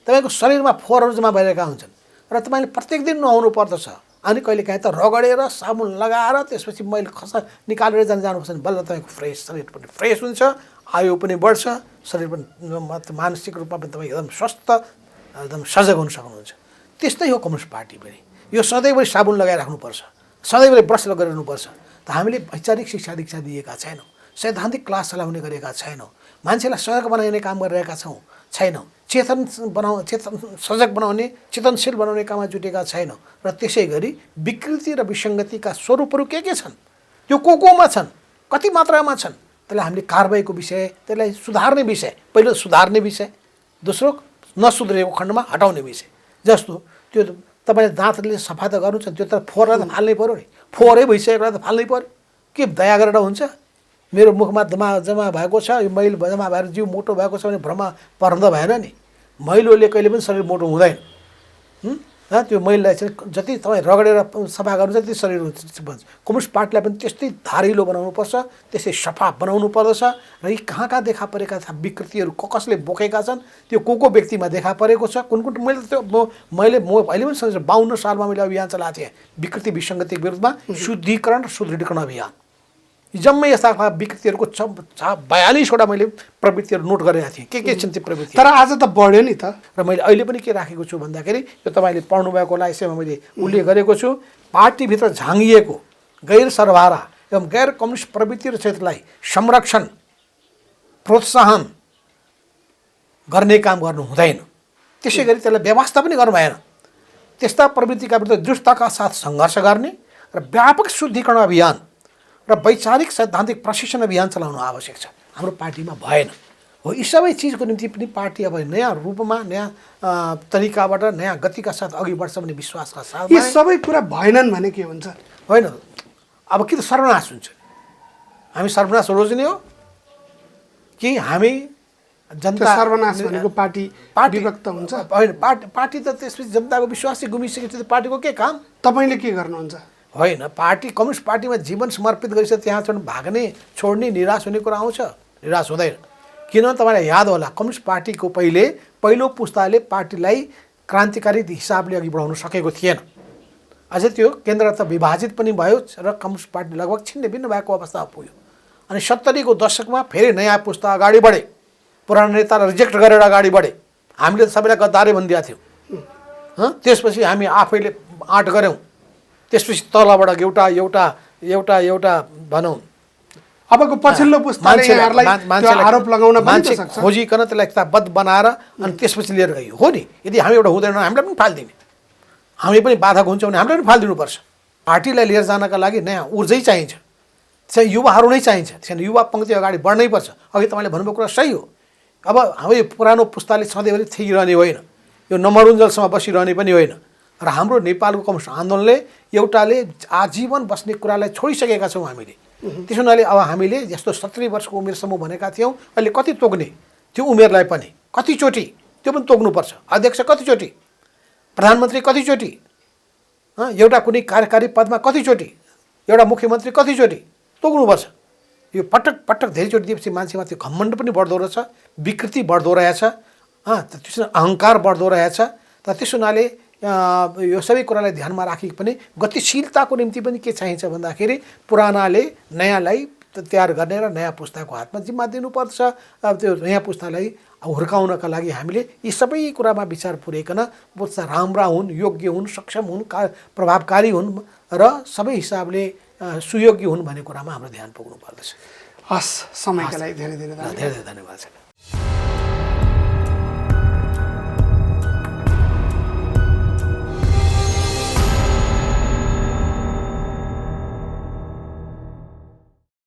तपाईँको शरीरमा फोहोरहरू जम्मा भइरहेका हुन्छन् र तपाईँले प्रत्येक दिन नुहाउनु पर्दछ। अनि कहिलेकाहीँ त रगडेर साबुन लगाएर त्यसपछि मैले खसा निकालेर जानुपर्छ भने बल्ल तपाईँको फ्रेस, शरीर पनि फ्रेस हुन्छ, आयु पनि बढ्छ, शरीर पनि मानसिक रूपमा पनि तपाईँ एकदम स्वस्थ, एकदम सजग हुन सक्नुहुन्छ। त्यस्तै हो कम्युनिस्ट पार्टी पनि। यो सधैँभरि साबुन लगाइराख्नुपर्छ, सधैँभरि ब्रस गरिरहनुपर्छ। त हामीले वैचारिक शिक्षा दीक्षा दिएका छैनौँ, सैद्धान्तिक क्लास चलाउने गरेका छैनौँ, मान्छेलाई सजग बनाउने काम गरिरहेका छैनौँ, सजग बनाउने, चेतनशील बनाउने काममा जुटेका छैनौँ। र त्यसै गरी विकृति र विसङ्गतिका स्वरूपहरू के छन्, त्यो कोमा छन्, कति मात्रामा छन्, त्यसलाई हामीले कारबाहीको विषय, त्यसलाई सुधार्ने विषय, पहिलो सुधार्ने विषय, दोस्रो नसुध्रेको खण्डमा हटाउने विषय। जस्तो त्यो तपाईँले दाँतले सफा त गर्नु छ, त्यो त फोहोरलाई त फाल्नै पऱ्यो नि, फोहोरै भइसकेकोलाई त फाल्नै पऱ्यो। के दया गरेर हुन्छ? मेरो मुखमा जम्मा भएको छ, यो मैल जम्मा भएर जिउ मोटो भएको छ भने भ्रमा पर्दा भएन नि। मैलोले कहिले पनि शरीर मोटो हुँदैन। त्यो मैललाई चाहिँ जति तपाईँ रगडेर सफा गर्नु त्यति शरीर हुन्छ। कम्युनिस्ट पार्टीलाई पनि त्यस्तै धारिलो बनाउनुपर्छ, त्यस्तै सफा बनाउनु पर्दछ। र यी कहाँ देखा परेका विकृतिहरू कसले बोकेका छन्, त्यो को व्यक्तिमा देखा परेको छ, कुन मैले अहिले पनि सम्झ 52 सालमा मैले अभियान चलाएको थिएँ विकृति विसङ्गतिको विरुद्धमा, शुद्धिकरण र सुदृढीकरण अभियान। जम्मै यस्ता विकृतिहरूको 42वटा मैले प्रवृत्तिहरू नोट गरेका थिएँ, के छन् त्यो प्रवृत्ति। तर आज त बढ्यो नि त। र मैले अहिले पनि के राखेको छु भन्दाखेरि, यो तपाईँले पढ्नुभएकोलाई यसैमा मैले उल्लेख गरेको छु, पार्टीभित्र झाँगिएको गैर सरबारा एवं गैर कम्युनिस्ट प्रवृत्ति र क्षेत्रलाई संरक्षण प्रोत्साहन गर्ने काम गर्नु हुँदैन। त्यसै गरी त्यसलाई व्यवस्था पनि गर्नु भएन। त्यस्ता प्रवृत्तिका विरुद्ध दृढताका साथ सङ्घर्ष गर्ने र व्यापक शुद्धिकरण अभियान र वैचारिक सैद्धान्तिक प्रशिक्षण अभियान चलाउनु आवश्यक छ। हाम्रो पार्टीमा भएन। हो, यी सबै चिजको निम्ति पनि पार्टी अब नयाँ रूपमा, नयाँ तरिकाबाट, नयाँ गतिका साथ अघि बढ्छ भन्ने विश्वासका साथ। यी सबै कुरा भएनन् भने के हुन्छ? होइन, अब कि त सर्वनाश हुन्छ। हामी सर्वनाश रोज्ने हो कि हामी जनता? सर्वनाश भनेको पार्टी विभक्त हुन्छ? होइन, पार्टी त त्यसपछि जनताको विश्वासै गुमिसकेपछि पार्टीको के काम? तपाईँले के गर्नुहुन्छ? होइन, पार्टी कम्युनिस्ट पार्टीमा जीवन समर्पित गरिसक्यो, त्यहाँ भाग्ने, छोड्ने, निराश हुने कुरा आउँछ? निराश हुँदैन। किनभने तपाईँलाई याद होला, कम्युनिस्ट पार्टीको पहिलो पुस्ताले पार्टीलाई क्रान्तिकारी हिसाबले अघि बढाउन सकेको थिएन। अझै त्यो केन्द्र त विभाजित पनि भयो र कम्युनिस्ट पार्टी लगभग छिन्न भिन्न भएको अवस्था पुग्यो। अनि 70 को दशकमा फेरि नयाँ पुस्ता अगाडि बढे, पुरानो नेतालाई रिजेक्ट गरेर अगाडि बढे। हामीले त सबैलाई गद्दारै भनिदिएको थियौँ। त्यसपछि हामी आफैले आँट गऱ्यौँ। त्यसपछि तलबाट एउटा भनौँ अबको पछिल्लो पुस्ताले यहाँहरूलाई त्यो आरोप लगाउन पनि त सक्छ। खोजिकन त्यसलाई किताबबद्ध बनाएर अनि त्यसपछि लिएर गयो हो नि। यदि हामी एउटा हुँदैन हामीलाई पनि फालिदिने, हामी पनि बाधा हुन्छौँ भने हामीलाई पनि फालिदिनुपर्छ। पार्टीलाई लिएर जानका लागि नयाँ ऊर्जै चाहिन्छ, चाहिँ युवाहरू नै चाहिन्छ। त्यसैले युवा पङ्क्ति अगाडि बढ्नै पर्छ। अघि तपाईँले भन्नुभएको कुरा सही हो। अब हाम्रो यो पुरानो पुस्ताले सधैँभरि थिइरहने होइन, यो नमरुन्जेलसम्म बसिरहने पनि होइन। र हाम्रो नेपालको कम्युनिस्ट आन्दोलनले एउटाले आजीवन बस्ने कुरालाई छोडिसकेका छौँ हामीले। त्यसो हुनाले अब हामीले जस्तो 70 वर्षको उमेरसम्म भनेका थियौँ, अहिले कति तोक्ने त्यो उमेरलाई पनि कतिचोटि त्यो पनि तोक्नुपर्छ। अध्यक्ष कतिचोटि, प्रधानमन्त्री कतिचोटि, एउटा कुनै कार्यकारी पदमा कतिचोटि, एउटा मुख्यमन्त्री कतिचोटि तोक्नुपर्छ। यो पटक पटक धेरैचोटि दिएपछि मान्छेमा त्यो घमण्ड पनि बढ्दो रहेछ, विकृति बढ्दो रहेछ, त्यसो अहङ्कार बढ्दो रहेछ। त त्यस हुनाले यो सबै कुरालाई ध्यानमा राखी पनि गतिशीलताको निम्ति पनि के चाहिन्छ भन्दाखेरि पुरानाले नयाँलाई तयार गर्ने र नयाँ पुस्ताको हातमा जिम्मा दिनुपर्छ। त्यो नयाँ पुस्तालाई हुर्काउनका लागि हामीले यी सबै कुरामा विचार पुर्याइकन पुस्ता राम्रा हुन्, योग्य हुन्, सक्षम हुन्, प्रभावकारी हुन् र सबै हिसाबले सुयोग्य हुन् भन्ने कुरामा हाम्रो ध्यान पुग्नु पर्दछ। हस्, समयका लागि धेरै धेरै धन्यवाद।